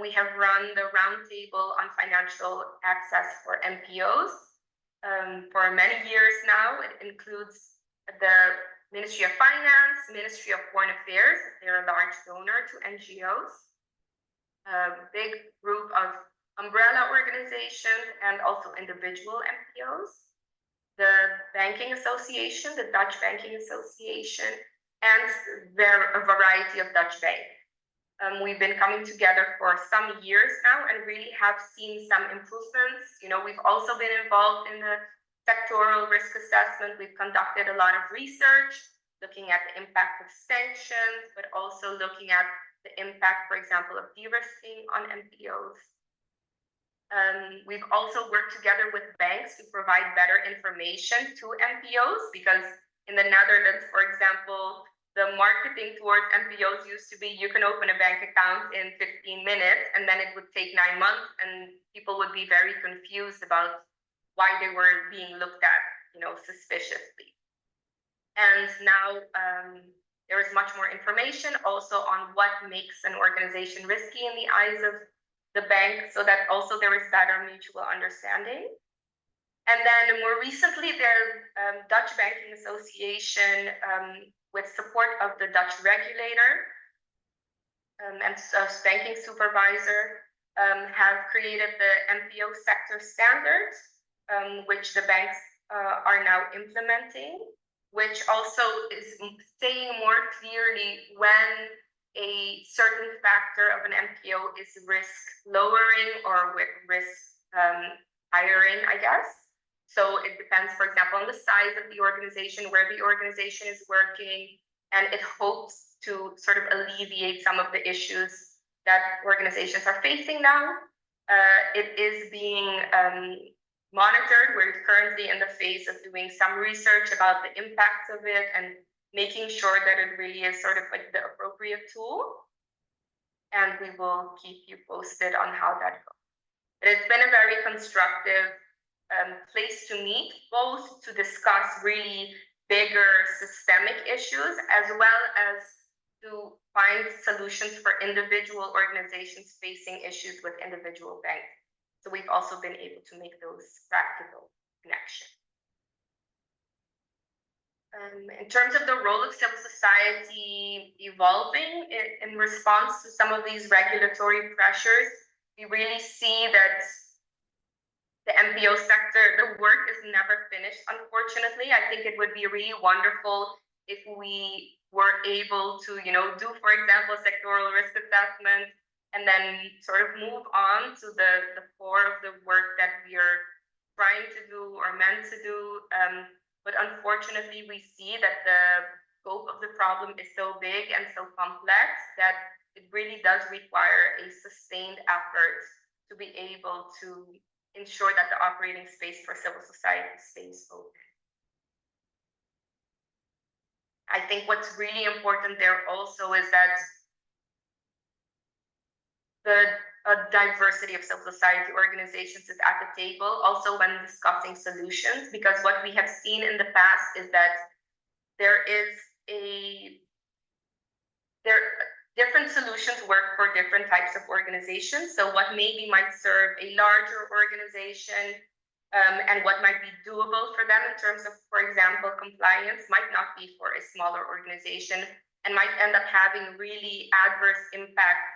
Speaker 5: we have run the roundtable on financial access for NPOs for many years now. It includes the Ministry of Finance, Ministry of Foreign Affairs, they're a large donor to NGOs, a big group of umbrella organizations and also individual NPOs, the Banking Association, the Dutch Banking Association, and a variety of Dutch banks. We've been coming together for some years now and really have seen some improvements. You know, we've also been involved in the sectoral risk assessment. We've conducted a lot of research, looking at the impact of sanctions, but also looking at the impact, for example, of de-risking on NPOs. We've also worked together with banks to provide better information to NPOs, because in the Netherlands, for example, the marketing towards NPOs used to be you can open a bank account in 15 minutes, and then it would take 9 months, and people would be very confused about why they were being looked at, you know, suspiciously. And now there is much more information also on what makes an organization risky in the eyes of the bank, so that also there is better mutual understanding. And then more recently, the Dutch Banking Association, with support of the Dutch regulator and banking supervisor, have created the NPO sector standards, which the banks are now implementing, which also is saying more clearly when a certain factor of an NPO is risk lowering or with risk hiring, I guess. So it depends, for example, on the size of the organization, where the organization is working, and it hopes to sort of alleviate some of the issues that organizations are facing now. It is being monitored. We're currently in the phase of doing some research about the impacts of it and making sure that it really is sort of like the appropriate tool. And we will keep you posted on how that goes. But it's been a very constructive place to meet, both to discuss really bigger systemic issues, as well as to find solutions for individual organizations facing issues with individual banks. So we've also been able to make those practical connections. In terms of the role of civil society evolving in response to some of these regulatory pressures, we really see that the NPO sector, the work is never finished, unfortunately. I think it would be really wonderful if we were able to, you know, do, for example, sectoral risk assessment and then sort of move on to the core of the work that we are trying to do or meant to do. But unfortunately, we see that the scope of the problem is so big and so complex that it really does require a sustained effort to be able to ensure that the operating space for civil society stays open. I think what's really important there also is that the diversity of civil society organizations is at the table, also when discussing solutions, because what we have seen in the past is that different solutions work for different types of organizations. So what maybe might serve a larger organization and what might be doable for them in terms of, for example, compliance might not be for a smaller organization and might end up having really adverse impacts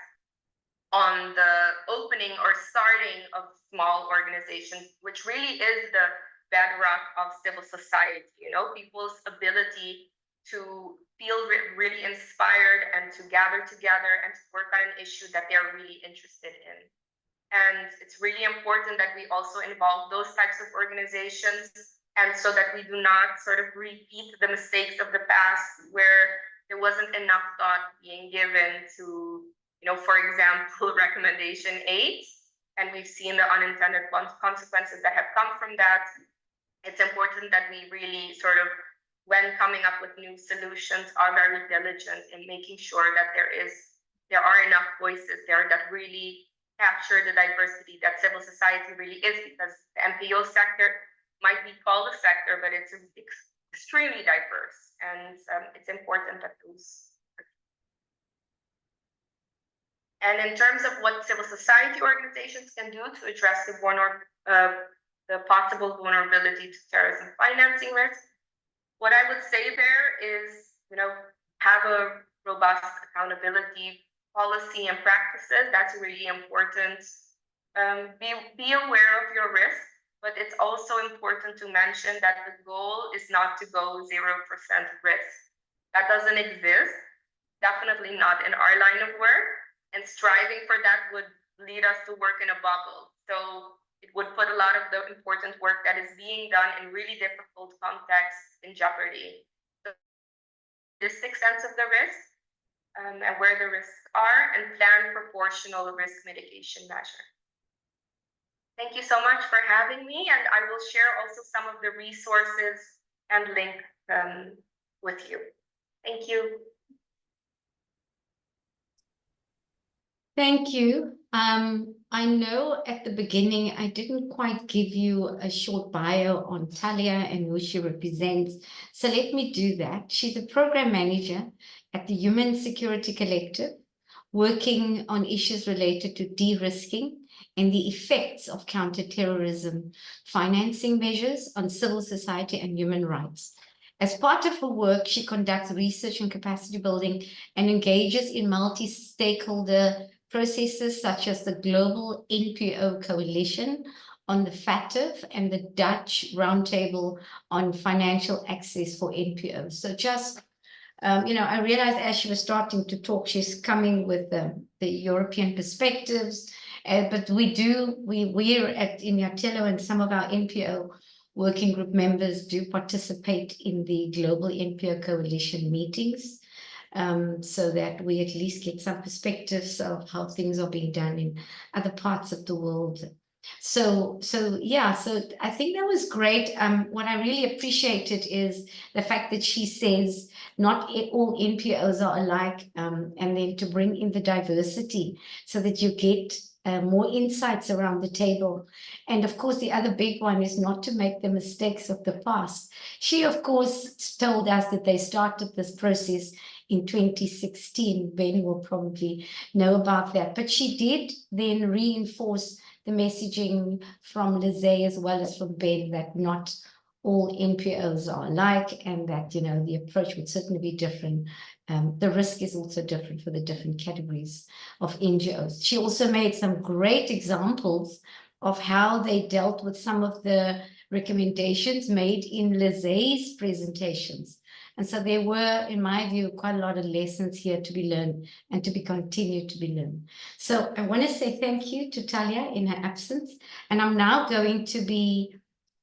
Speaker 5: on the opening or starting of small organizations, which really is the bedrock of civil society, you know, people's ability to feel really inspired and to gather together and to work on an issue that they're really interested in. And it's really important that we also involve those types of organizations, and so that we do not sort of repeat the mistakes of the past where there wasn't enough thought being given to, you know, for example, recommendation 8, and we've seen the unintended consequences that have come from that. It's important that we really sort of, when coming up with new solutions, are very diligent in making sure that there are enough voices there that really capture the diversity that civil society really is, because the NPO sector might be called a sector, but it's extremely diverse, and it's important that those. And in terms of what civil society organizations can do to address the possible vulnerability to terrorism financing risk, what I would say there is, have a robust accountability policy and practices. That's really important. Be aware of your risk, but it's also important to mention that the goal is not to go 0% risk. That doesn't exist, definitely not in our line of work. And striving for that would lead us to work in a bubble. So it would put a lot of the important work that is being done in really difficult contexts in jeopardy. So holistic sense of the risk and where the risks are, and plan proportional risk mitigation measures. Thank you so much for having me, and I will share also some of the resources and link with you. Thank you.
Speaker 1: Thank you. I know at the beginning I didn't quite give you a short bio on Talia and who she represents, so let me do that. She's a program manager at the Human Security Collective, working on issues related to de-risking and the effects of counter-terrorism financing measures on civil society and human rights. As part of her work, she conducts research and capacity building and engages in multi-stakeholder processes such as the Global NPO Coalition on the FATF and the Dutch Roundtable on Financial Access for NPOs. So just, I realized as she was starting to talk, she's coming with the European perspectives, but we're at iNYATHELO, and some of our NPO working group members do participate in the Global NPO Coalition meetings, so that we at least get some perspectives of how things are being done in other parts of the world. So I think that was great. What I really appreciated is the fact that she says not all NPOs are alike, and then to bring in the diversity so that you get more insights around the table. And of course, the other big one is not to make the mistakes of the past. She, of course, told us that they started this process in 2016. Ben will probably know about that. But she did then reinforce the messaging from Lizzie as well as from Ben that not all NPOs are alike, and that, the approach would certainly be different. The risk is also different for the different categories of NGOs. She also made some great examples of how they dealt with some of the recommendations made in Lizzie's presentations. And so there were, in my view, quite a lot of lessons here to be learned and to be continued to be learned. So I want to say thank you to Talia in her absence. And I'm now going to be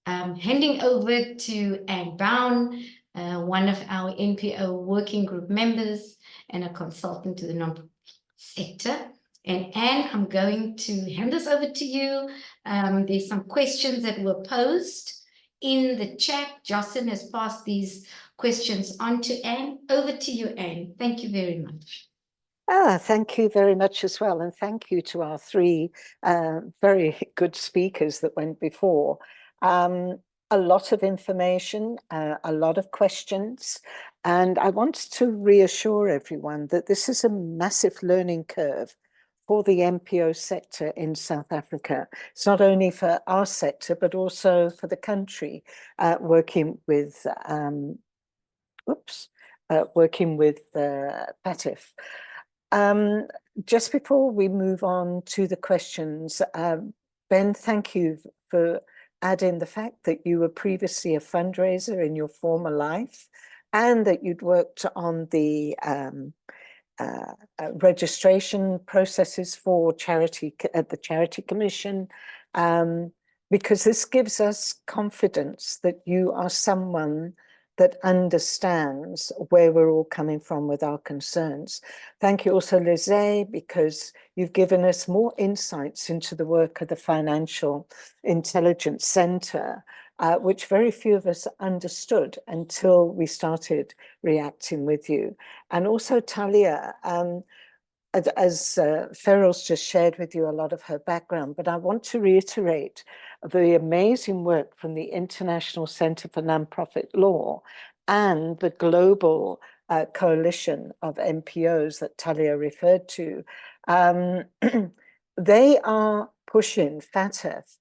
Speaker 1: handing over to Anne Bown, one of our NPO working group members and a consultant to the non-profit sector. And Anne, I'm going to hand this over to you. There's some questions that were posed in the chat. Jocelyn has passed these questions on to Anne. Over to you, Anne. Thank you very much.
Speaker 6: Thank you very much as well. And thank you to our three very good speakers that went before. A lot of information, a lot of questions. And I want to reassure everyone that this is a massive learning curve for the NPO sector in South Africa. It's not only for our sector, but also for the country, working with FATF. Just before we move on to the questions, Ben, thank you for adding the fact that you were previously a fundraiser in your former life, and that you'd worked on the registration processes for charity at the Charity Commission, because this gives us confidence that you are someone that understands where we're all coming from with our concerns. Thank you also, Lizzie, because you've given us more insights into the work of the Financial Intelligence Center, which very few of us understood until we started reacting with you. And also, Talia, as Ferrell's just shared with you a lot of her background, but I want to reiterate the amazing work from the International Center for Nonprofit Law and the global coalition of NPOs that Talia referred to. They are pushing FATF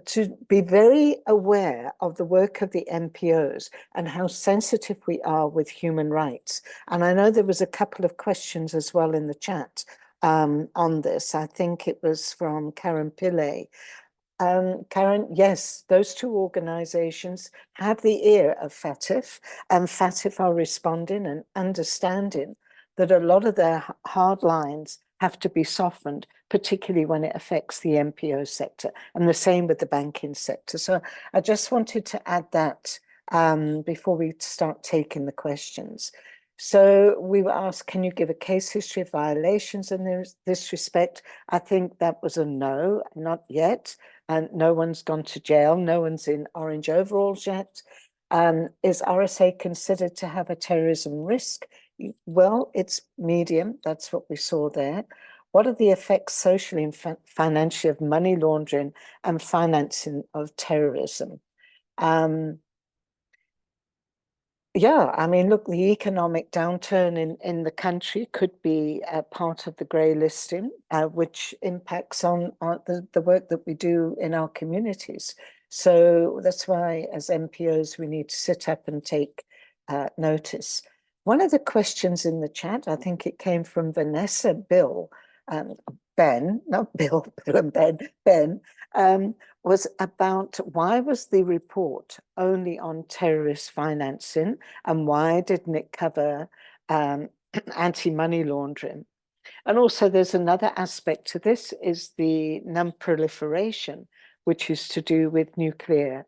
Speaker 6: to be very aware of the work of the NPOs and how sensitive we are with human rights. And I know there was a couple of questions as well in the chat on this. I think it was from Karen Pillay. Karen, yes, those two organizations have the ear of FATF, and FATF are responding and understanding that a lot of their hard lines have to be softened, particularly when it affects the NPO sector, and the same with the banking sector. So I just wanted to add that before we start taking the questions. So we were asked, can you give a case history of violations in this respect? I think that was a no, not yet. And no one's gone to jail. No one's in orange overalls yet. Is RSA considered to have a terrorism risk? Well, it's medium. That's what we saw there. What are the effects socially and financially of money laundering and financing of terrorism? Yeah, I mean, look, the economic downturn in the country could be a part of the grey listing, which impacts on the work that we do in our communities. So that's why, as NPOs, we need to sit up and take notice. One of the questions in the chat, I think it came from Vanessa Ben, not Bill, Bill and Ben, was about why was the report only on terrorist financing and why didn't it cover anti-money laundering? And also there's another aspect to this is the non-proliferation, which is to do with nuclear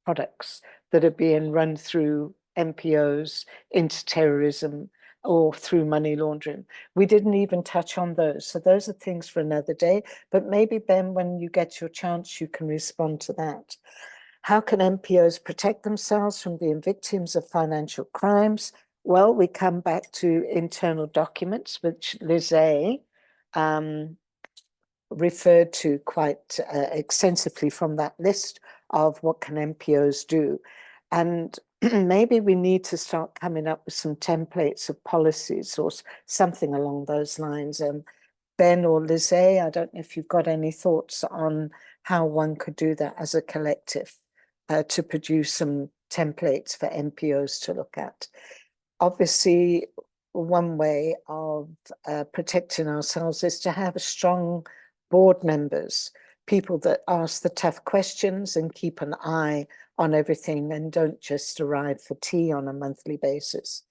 Speaker 6: products that are being run through NPOs into terrorism or through money laundering. We didn't even touch on those. So those are things for another day, but maybe Ben, when you get your chance, you can respond to that. How can NPOs protect themselves from being victims of financial crimes? Well, we come back to internal documents, which Lizzie referred to quite extensively from that list of what can NPOs do. And maybe we need to start coming up with some templates of policies or something along those lines. Ben or Lizzie, I don't know if you've got any thoughts on how one could do that as a collective to produce some templates for NPOs to look at. Obviously, one way of protecting ourselves is to have strong board members, people that ask the tough questions and keep an eye on everything and don't just arrive for tea on a monthly basis.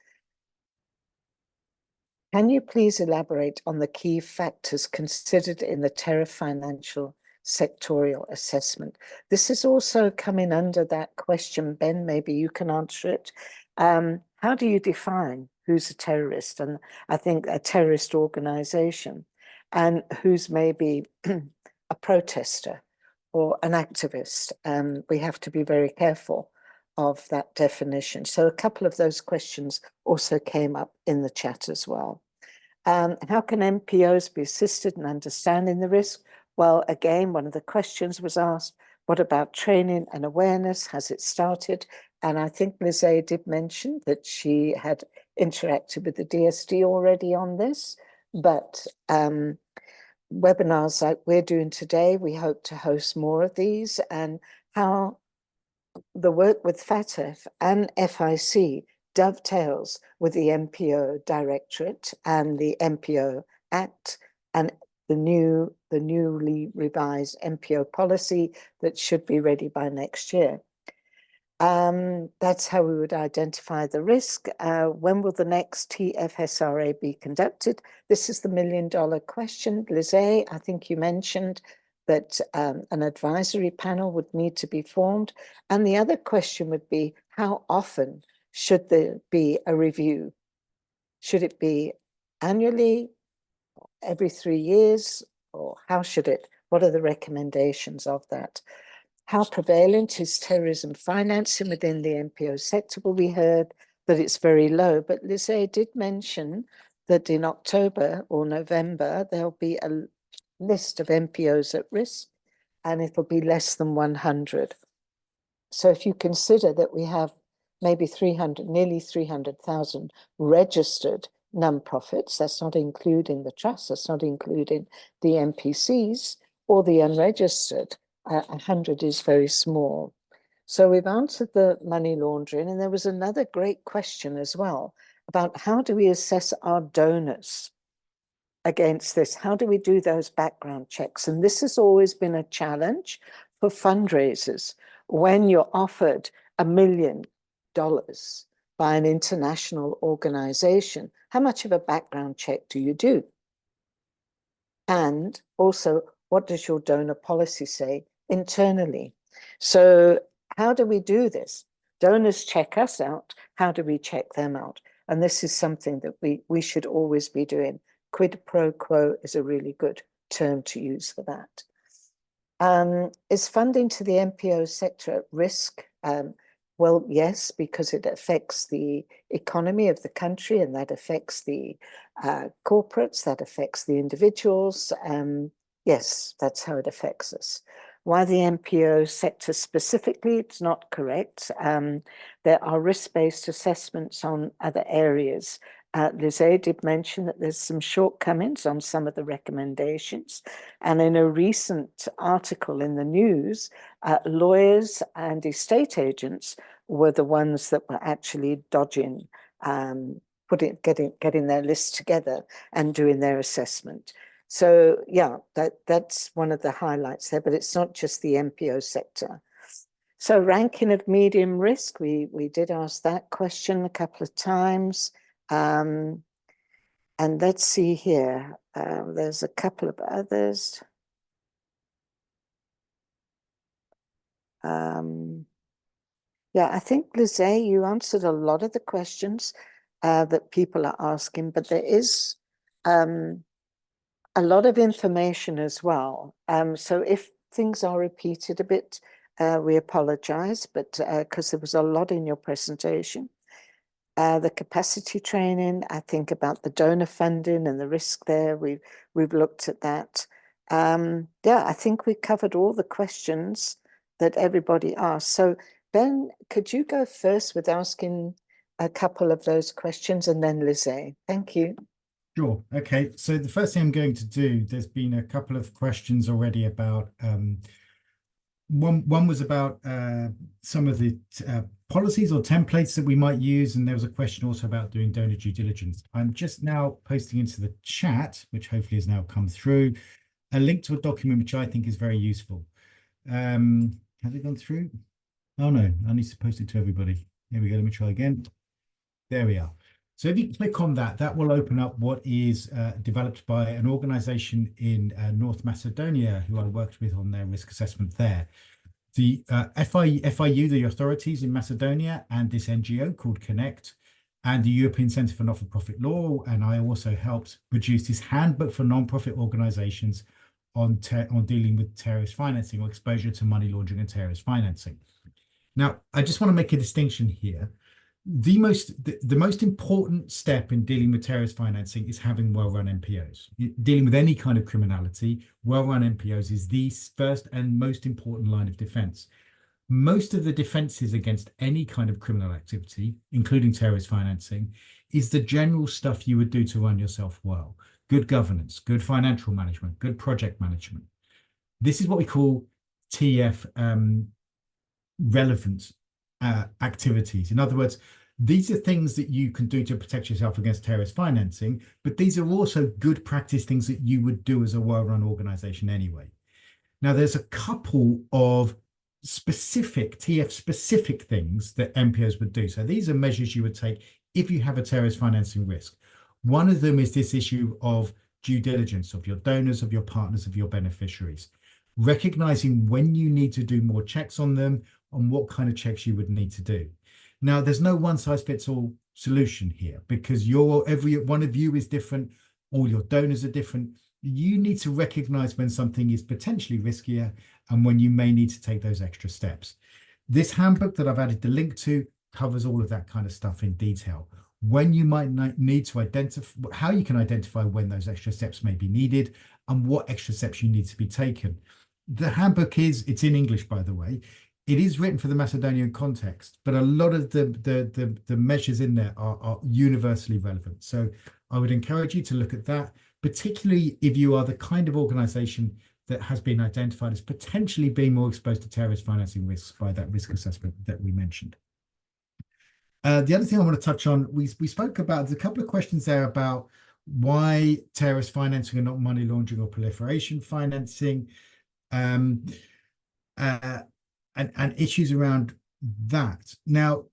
Speaker 6: Can you please elaborate on the key factors considered in the terror financial sectorial assessment? This is also coming under that question, Ben, maybe you can answer it. How do you define who's a terrorist? And I think a terrorist organization, and who's maybe a protester or an activist. We have to be very careful of that definition. So a couple of those questions also came up in the chat as well. How can NPOs be assisted in understanding the risk? Well, again, one of the questions was asked, what about training and awareness? Has it started? And I think Lizzie did mention that she had interacted with the DSD already on this, but webinars like we're doing today, we hope to host more of these, and how the work with FATF and FIC dovetails with the NPO Directorate and the NPO Act and the newly revised NPO policy that should be ready by next year. That's how we would identify the risk. When will the next TFSRA be conducted? This is the million-dollar question. Lizzie, I think you mentioned that an advisory panel would need to be formed. And the other question would be, how often should there be a review? Should it be annually, every 3 years, or how should it? What are the recommendations of that? How prevalent is terrorism financing within the NPO sector? Well, we heard that it's very low, but Lizzie did mention that in October or November, there'll be a list of NPOs at risk, and it'll be less than 100. So if you consider that we have maybe nearly 300,000 registered non-profits, that's not including the trusts, that's not including the NPCs or the unregistered, 100 is very small. So we've answered the money laundering, and there was another great question as well about how do we assess our donors against this? How do we do those background checks? And this has always been a challenge for fundraisers. When you're offered $1 million by an international organization, how much of a background check do you do? And also, what does your donor policy say internally? So how do we do this? Donors check us out. How do we check them out? And this is something that we should always be doing. Quid pro quo is a really good term to use for that. Is funding to the NPO sector at risk? Well, yes, because it affects the economy of the country, and that affects the corporates, that affects the individuals. Yes, that's how it affects us. Why the NPO sector specifically? It's not correct. There are risk-based assessments on other areas. Lizette did mention that there's some shortcomings on some of the recommendations. And in a recent article in the news, lawyers and estate agents were the ones that were actually dodging, getting their lists together and doing their assessment. So yeah, that's one of the highlights there, but it's not just the NPO sector. So ranking of medium risk, we did ask that question a couple of times. And let's see here, there's a couple of others. Yeah, I think, Lizette, you answered a lot of the questions that people are asking, but there is a lot of information as well. So if things are repeated a bit, we apologize, but because there was a lot in your presentation. The capacity training, I think about the donor funding and the risk there, we've looked at that. Yeah, I think we covered all the questions that everybody asked. So Ben, could you go first with asking a couple of those questions, and then Lizette? Thank you.
Speaker 2: Sure. Okay. So the first thing I'm going to do, there's been a couple of questions already about, one was about some of the policies or templates that we might use. And there was a question also about doing donor due diligence. I'm just now posting into the chat, which hopefully has now come through, a link to a document, which I think is very useful. Has it gone through? Oh no, I need to post it to everybody. Here we go. Let me try again. There we are. So if you click on that, that will open up what is developed by an organization in North Macedonia, who I worked with on their risk assessment there. The FIU, the authorities in Macedonia, and this NGO called Connect, and the European Centre for Not-for-Profit Law, and I also helped produce this handbook for non-profit organizations on dealing with terrorist financing or exposure to money laundering and terrorist financing. Now, I just want to make a distinction here. The most important step in dealing with terrorist financing is having well-run NPOs. Dealing with any kind of criminality, well-run NPOs is the first and most important line of defense. Most of the defenses against any kind of criminal activity, including terrorist financing, is the general stuff you would do to run yourself well. Good governance, good financial management, good project management. This is what we call TF relevant activities. In other words, these are things that you can do to protect yourself against terrorist financing, but these are also good practice things that you would do as a well-run organization anyway. Now, there's a couple of specific TF-specific things that NPOs would do. So these are measures you would take if you have a terrorist financing risk. One of them is this issue of due diligence of your donors, of your partners, of your beneficiaries, recognizing when you need to do more checks on them, on what kind of checks you would need to do. Now, there's no one-size-fits-all solution here, because every one of you is different, all your donors are different. You need to recognize when something is potentially riskier and when you may need to take those extra steps. This handbook that I've added the link to covers all of that kind of stuff in detail. when you might need to identify, how you can identify when those extra steps may be needed, and what extra steps you need to be taken. The handbook it's in English, by the way. It is written for the Macedonian context, but a lot of the measures in there are universally relevant. So I would encourage you to look at that, particularly if you are the kind of organization that has been identified as potentially being more exposed to terrorist financing risks by that risk assessment that we mentioned. The other thing I want to touch on, we spoke about, there's a couple of questions there about why terrorist financing and not money laundering or proliferation financing, and issues around that. Now,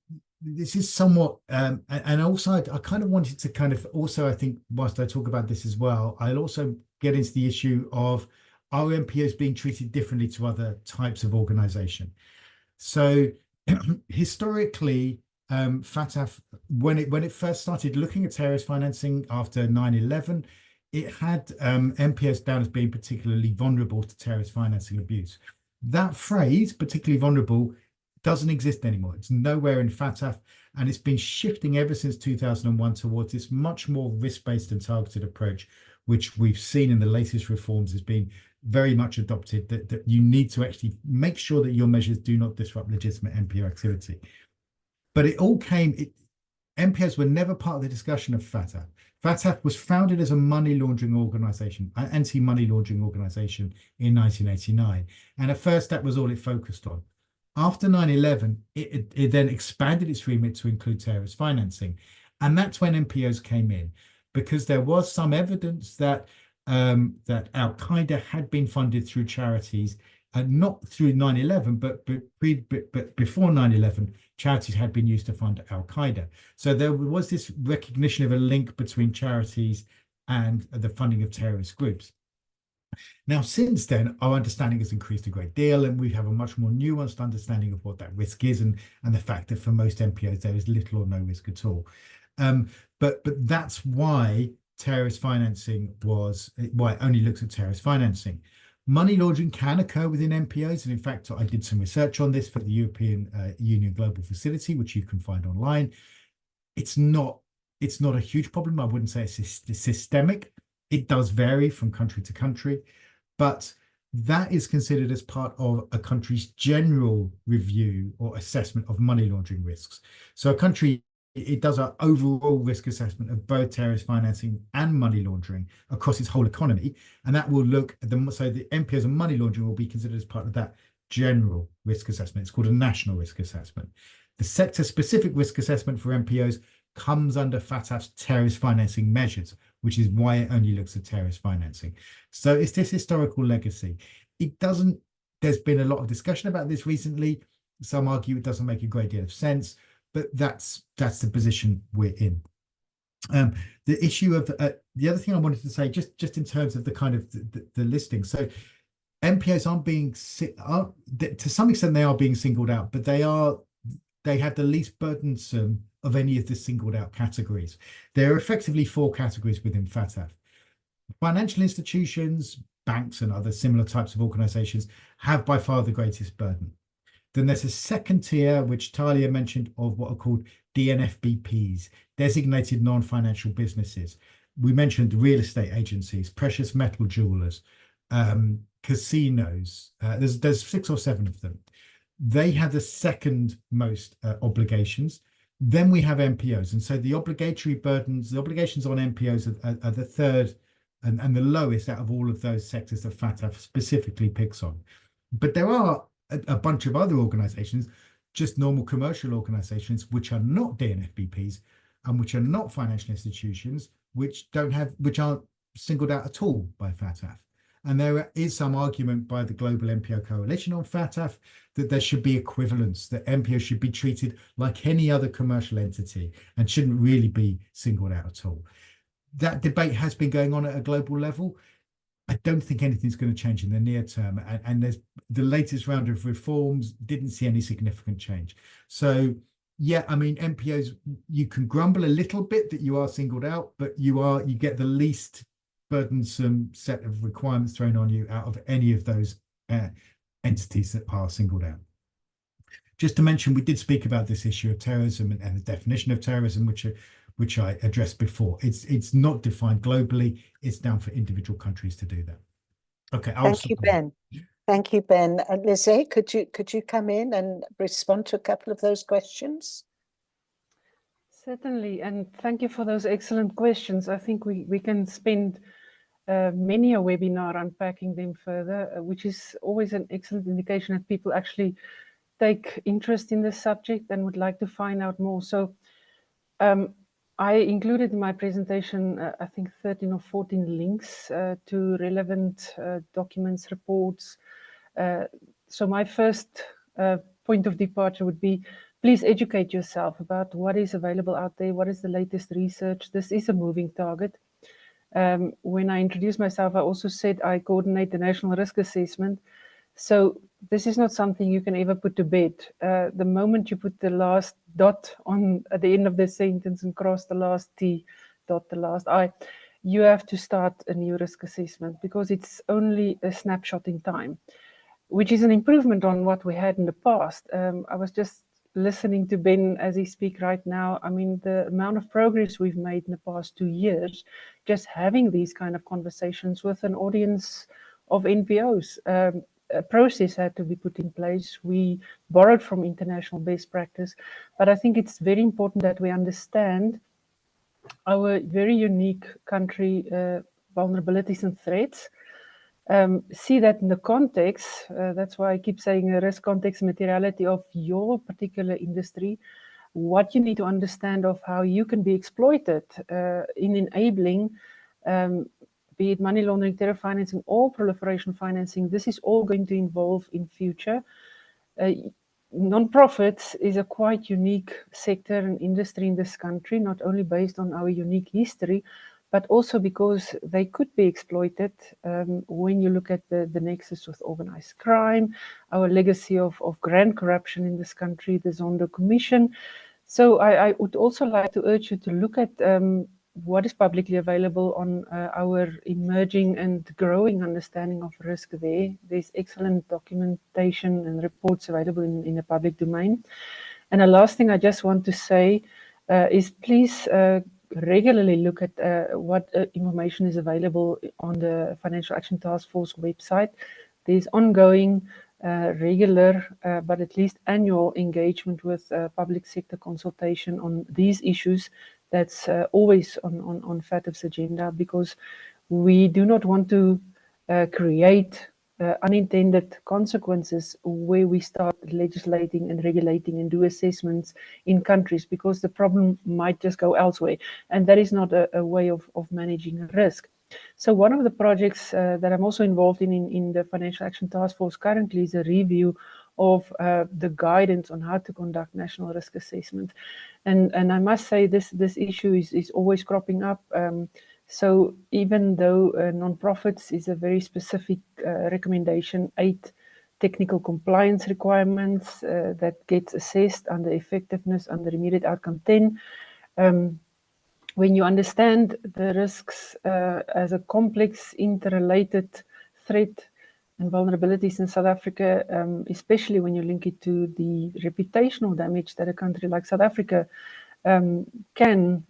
Speaker 2: this is somewhat, and also I kind of wanted to kind of also, I think, whilst I talk about this as well, I'll also get into the issue of are NPOs being treated differently to other types of organization? So historically, FATF, when it first started looking at terrorist financing after 9/11, it had NPOs down as being particularly vulnerable to terrorist financing abuse. That phrase, particularly vulnerable, doesn't exist anymore. It's nowhere in FATF, and it's been shifting ever since 2001 towards this much more risk-based and targeted approach, which we've seen in the latest reforms as being very much adopted, that you need to actually make sure that your measures do not disrupt legitimate NPO activity. But it all came, NPOs were never part of the discussion of FATF. FATF was founded as a money laundering organization, an anti-money laundering organization in 1989. And at first, that was all it focused on. After 9/11, it then expanded its remit to include terrorist financing. And that's when NPOs came in, because there was some evidence that Al-Qaeda had been funded through charities, not through 9/11, but before 9/11, charities had been used to fund Al-Qaeda. So there was this recognition of a link between charities and the funding of terrorist groups. Now, since then, our understanding has increased a great deal, and we have a much more nuanced understanding of what that risk is, and the fact that for most NPOs, there is little or no risk at all. But that's why terrorist financing why it only looks at terrorist financing. Money laundering can occur within NPOs, and in fact, I did some research on this for the European Union Global Facility, which you can find online. It's not a huge problem. I wouldn't say it's systemic. It does vary from country to country, but that is considered as part of a country's general review or assessment of money laundering risks. So a country, it does an overall risk assessment of both terrorist financing and money laundering across its whole economy. And that will look at so the NPOs and money laundering will be considered as part of that general risk assessment. It's called a national risk assessment. The sector-specific risk assessment for NPOs comes under FATF's terrorist financing measures, which is why it only looks at terrorist financing. So it's this historical legacy. There's been a lot of discussion about this recently. Some argue it doesn't make a great deal of sense, but that's the position we're in. The issue of the other thing I wanted to say, just in terms of the kind of the listing. So NPOs to some extent they are being singled out, but they have the least burdensome of any of the singled out categories. There are effectively 4 categories within FATF. Financial institutions, banks, and other similar types of organizations have by far the greatest burden. Then there's a second tier, which Talia mentioned, of what are called DNFBPs, designated non-financial businesses. We mentioned real estate agencies, precious metal jewelers, casinos. There's 6 or 7 of them. They have the second most obligations. Then we have NPOs. And so the obligations on NPOs are the third and the lowest out of all of those sectors that FATF specifically picks on. But there are a bunch of other organizations, just normal commercial organizations, which are not DNFBPs and which are not financial institutions, which aren't singled out at all by FATF. And there is some argument by the Global NPO Coalition on FATF that there should be equivalence, that NPOs should be treated like any other commercial entity and shouldn't really be singled out at all. That debate has been going on at a global level. I don't think anything's going to change in the near term. And there's the latest round of reforms didn't see any significant change. So, yeah, I mean, NPOs, you can grumble a little bit that you are singled out, but you get the least burdensome set of requirements thrown on you out of any of those entities that are singled out. Just to mention, we did speak about this issue of terrorism and the definition of terrorism, which which I addressed before. It's not defined globally. It's down for individual countries to do that. Okay,
Speaker 6: Thank you, Ben. Thank you, Ben. And Lizette, could you come in and respond to a couple of those questions?
Speaker 4: Certainly, and thank you for those excellent questions. I think we can spend many a webinar unpacking them further, which is always an excellent indication that people actually take interest in the subject and would like to find out more. So I included in my presentation, I think 13 or 14 links to relevant documents, reports. So my first point of departure would be, please educate yourself about what is available out there, what is the latest research. This is a moving target. When I introduced myself, I also said I coordinate the National Risk Assessment. So this is not something you can ever put to bed. The moment you put the last dot on at the end of the sentence and cross the last T, dot the last I, you have to start a new risk assessment because it's only a snapshot in time, which is an improvement on what we had in the past. I was just listening to Ben as he speaks right now. I mean, the amount of progress we've made in the past 2 years, just having these kind of conversations with an audience of NPOs. A process had to be put in place. We borrowed from international best practice, but I think it's very important that we understand our very unique country vulnerabilities and threats. See that in the context, that's why I keep saying the risk context materiality of your particular industry, what you need to understand of how you can be exploited in enabling, be it money laundering, terror financing, or proliferation financing. This is all going to evolve in future. Non-profits is a quite unique sector and industry in this country, not only based on our unique history, but also because they could be exploited when you look at the nexus with organized crime, our legacy of grand corruption in this country, the Zondo Commission. So I would also like to urge you to look at what is publicly available on our emerging and growing understanding of risk there. There's excellent documentation and reports available in the public domain. And the last thing I just want to say is please regularly look at what information is available on the Financial Action Task Force website. There's ongoing, regular, but at least annual engagement with public sector consultation on these issues. That's always on FATF's agenda, because we do not want to create unintended consequences where we start legislating and regulating and do assessments in countries, because the problem might just go elsewhere, and that is not a way of managing risk. So one of the projects that I'm also involved in the Financial Action Task Force currently is a review of the guidance on how to conduct national risk assessment. And I must say this issue is always cropping up. So even though non-profits is a very specific recommendation, 8 technical compliance requirements that gets assessed under effectiveness under immediate outcome 10. When you understand the risks as a complex, interrelated threat and vulnerabilities in South Africa, especially when you link it to the reputational damage that a country like South Africa can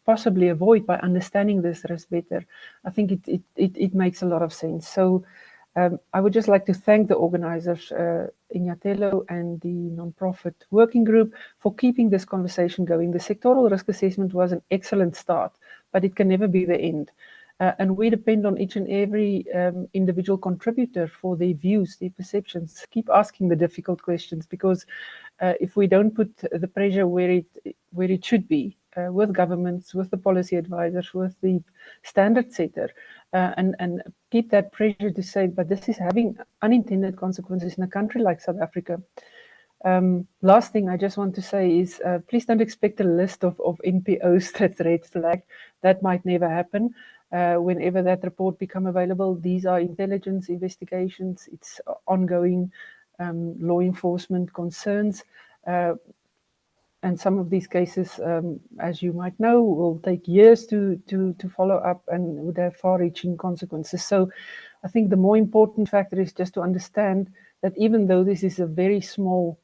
Speaker 4: possibly avoid by understanding this risk better, I think it makes a lot of sense. So I would just like to thank the organizers, iNYATHELO and the non-profit working group, for keeping this conversation going. The sectoral risk assessment was an excellent start, but it can never be the end. And we depend on each and every individual contributor for their views, their perceptions. Keep asking the difficult questions, because if we don't put the pressure where it should be, with governments, with the policy advisors, with the standard setter, and keep that pressure to say, but this is having unintended consequences in a country like South Africa. Last thing I just want to say is, please don't expect a list of NPOs that's red flag. That might never happen. Whenever that report become available, these are intelligence investigations. It's ongoing law enforcement concerns. And some of these cases, as you might know, will take years to follow up and would have far-reaching consequences. So I think the more important factor is just to understand that even though this is a very small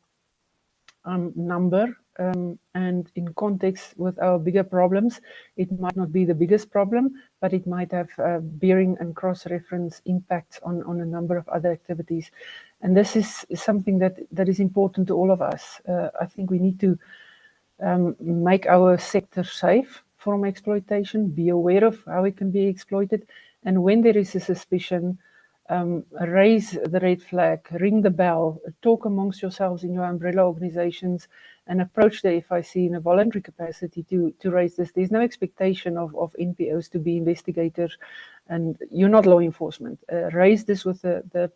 Speaker 4: number, and in context with our bigger problems, it might not be the biggest problem, but it might have bearing and cross-reference impacts on a number of other activities. And this is something that is important to all of us. I think we need to make our sector safe from exploitation, be aware of how it can be exploited, and when there is a suspicion, raise the red flag, ring the bell, talk amongst yourselves in your umbrella organizations, and approach the FIC in a voluntary capacity to raise this. There's no expectation of NPOs to be investigators, and you're not law enforcement. Raise this with the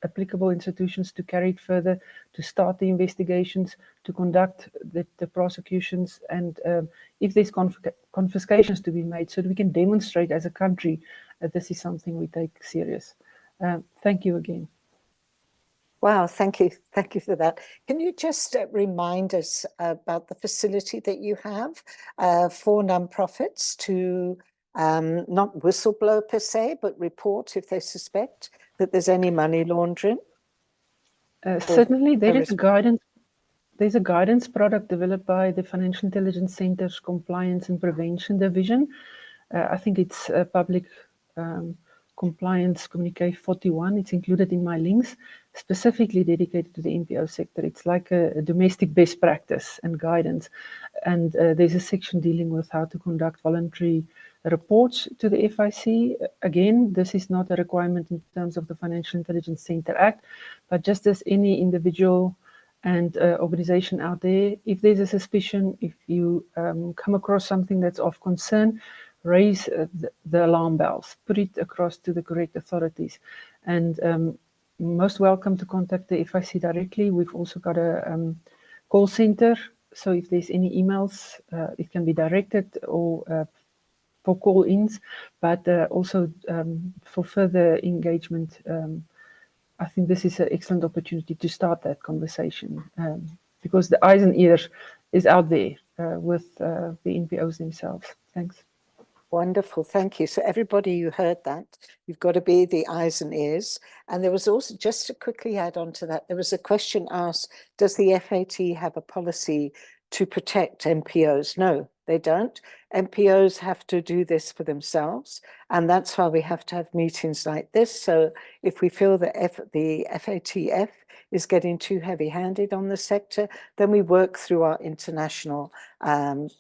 Speaker 4: applicable institutions to carry it further, to start the investigations, to conduct the prosecutions, and if there's confiscations to be made, so that we can demonstrate as a country that this is something we take serious. Thank you again.
Speaker 6: Wow, thank you. Thank you for that. Can you just remind us about the facility that you have for nonprofits to not whistleblow per se, but report if they suspect that there's any money laundering?
Speaker 4: Certainly, there is a guidance. There's a guidance product developed by the Financial Intelligence Centre's Compliance and Prevention Division. I think it's public compliance communique 41. It's included in my links, specifically dedicated to the NPO sector. It's like a domestic best practice and guidance. And there's a section dealing with how to conduct voluntary reports to the FIC. Again, this is not a requirement in terms of the Financial Intelligence Center Act, but just as any individual and organization out there, if there's a suspicion, if you come across something that's of concern, raise the alarm bells, put it across to the correct authorities, and most welcome to contact the FIC directly. We've also got a call center, so if there's any emails, it can be directed or for call-ins, but also for further engagement. I think this is an excellent opportunity to start that conversation, because the eyes and ears is out there with the NPOs themselves. Thanks.
Speaker 6: Wonderful, thank you. So everybody, you heard that. You've got to be the eyes and ears. And there was also, just to quickly add on to that, there was a question asked, does the FAT have a policy to protect NPOs? No, they don't. NPOs have to do this for themselves. And that's why we have to have meetings like this. So if we feel that the FATF is getting too heavy-handed on the sector, then we work through our international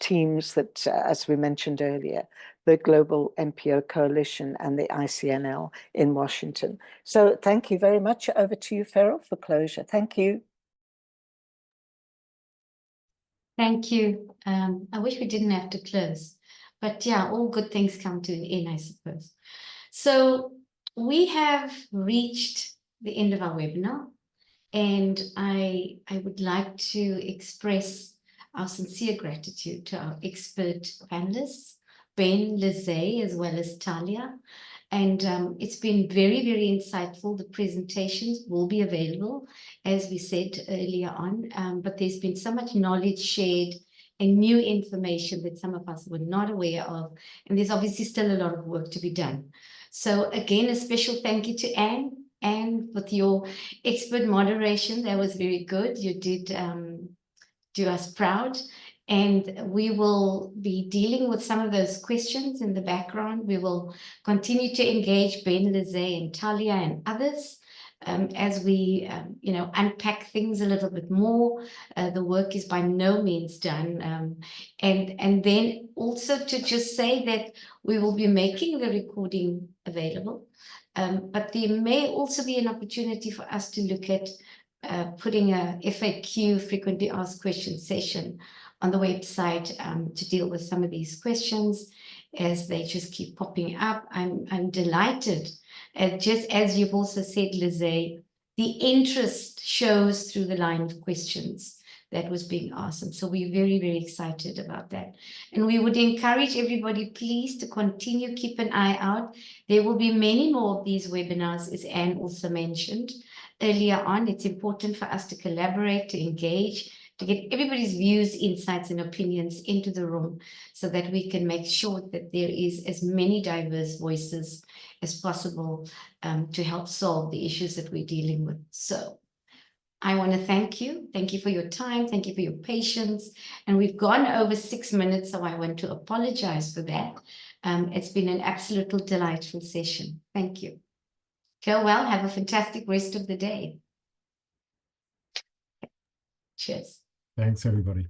Speaker 6: teams that, as we mentioned earlier, the Global NPO Coalition and the ICNL in Washington. So thank you very much. Over to you, Farrell, for closure. Thank you.
Speaker 1: Thank you. I wish we didn't have to close, but yeah, all good things come to an end, I suppose. So we have reached the end of our webinar, and I would like to express our sincere gratitude to our expert panelists, Ben, Lizzie, as well as Talia. And it's been very, very insightful. The presentations will be available, as we said earlier on, but there's been so much knowledge shared and new information that some of us were not aware of. And there's obviously still a lot of work to be done. So again, a special thank you to Anne. Anne, with your expert moderation, that was very good. You did do us proud. And we will be dealing with some of those questions in the background. We will continue to engage Ben, Lizzie, and Talia and others as we, unpack things a little bit more. The work is by no means done. And then also to just say that we will be making the recording available. But there may also be an opportunity for us to look at putting a FAQ, frequently asked questions session, on the website to deal with some of these questions as they just keep popping up. I'm delighted, just as you've also said, Lizzie, the interest shows through the line of questions that was being asked. And so we're very, very excited about that. And we would encourage everybody, please, to continue, keep an eye out. There will be many more of these webinars, as Anne also mentioned earlier on. It's important for us to collaborate, to engage, to get everybody's views, insights, and opinions into the room so that we can make sure that there is as many diverse voices as possible to help solve the issues that we're dealing with. So I want to thank you. Thank you for your time. Thank you for your patience. And we've gone over 6 minutes, so I want to apologize for that. It's been an absolutely delightful session. Thank you. Go well. Have a fantastic rest of the day. Cheers.
Speaker 2: Thanks, everybody.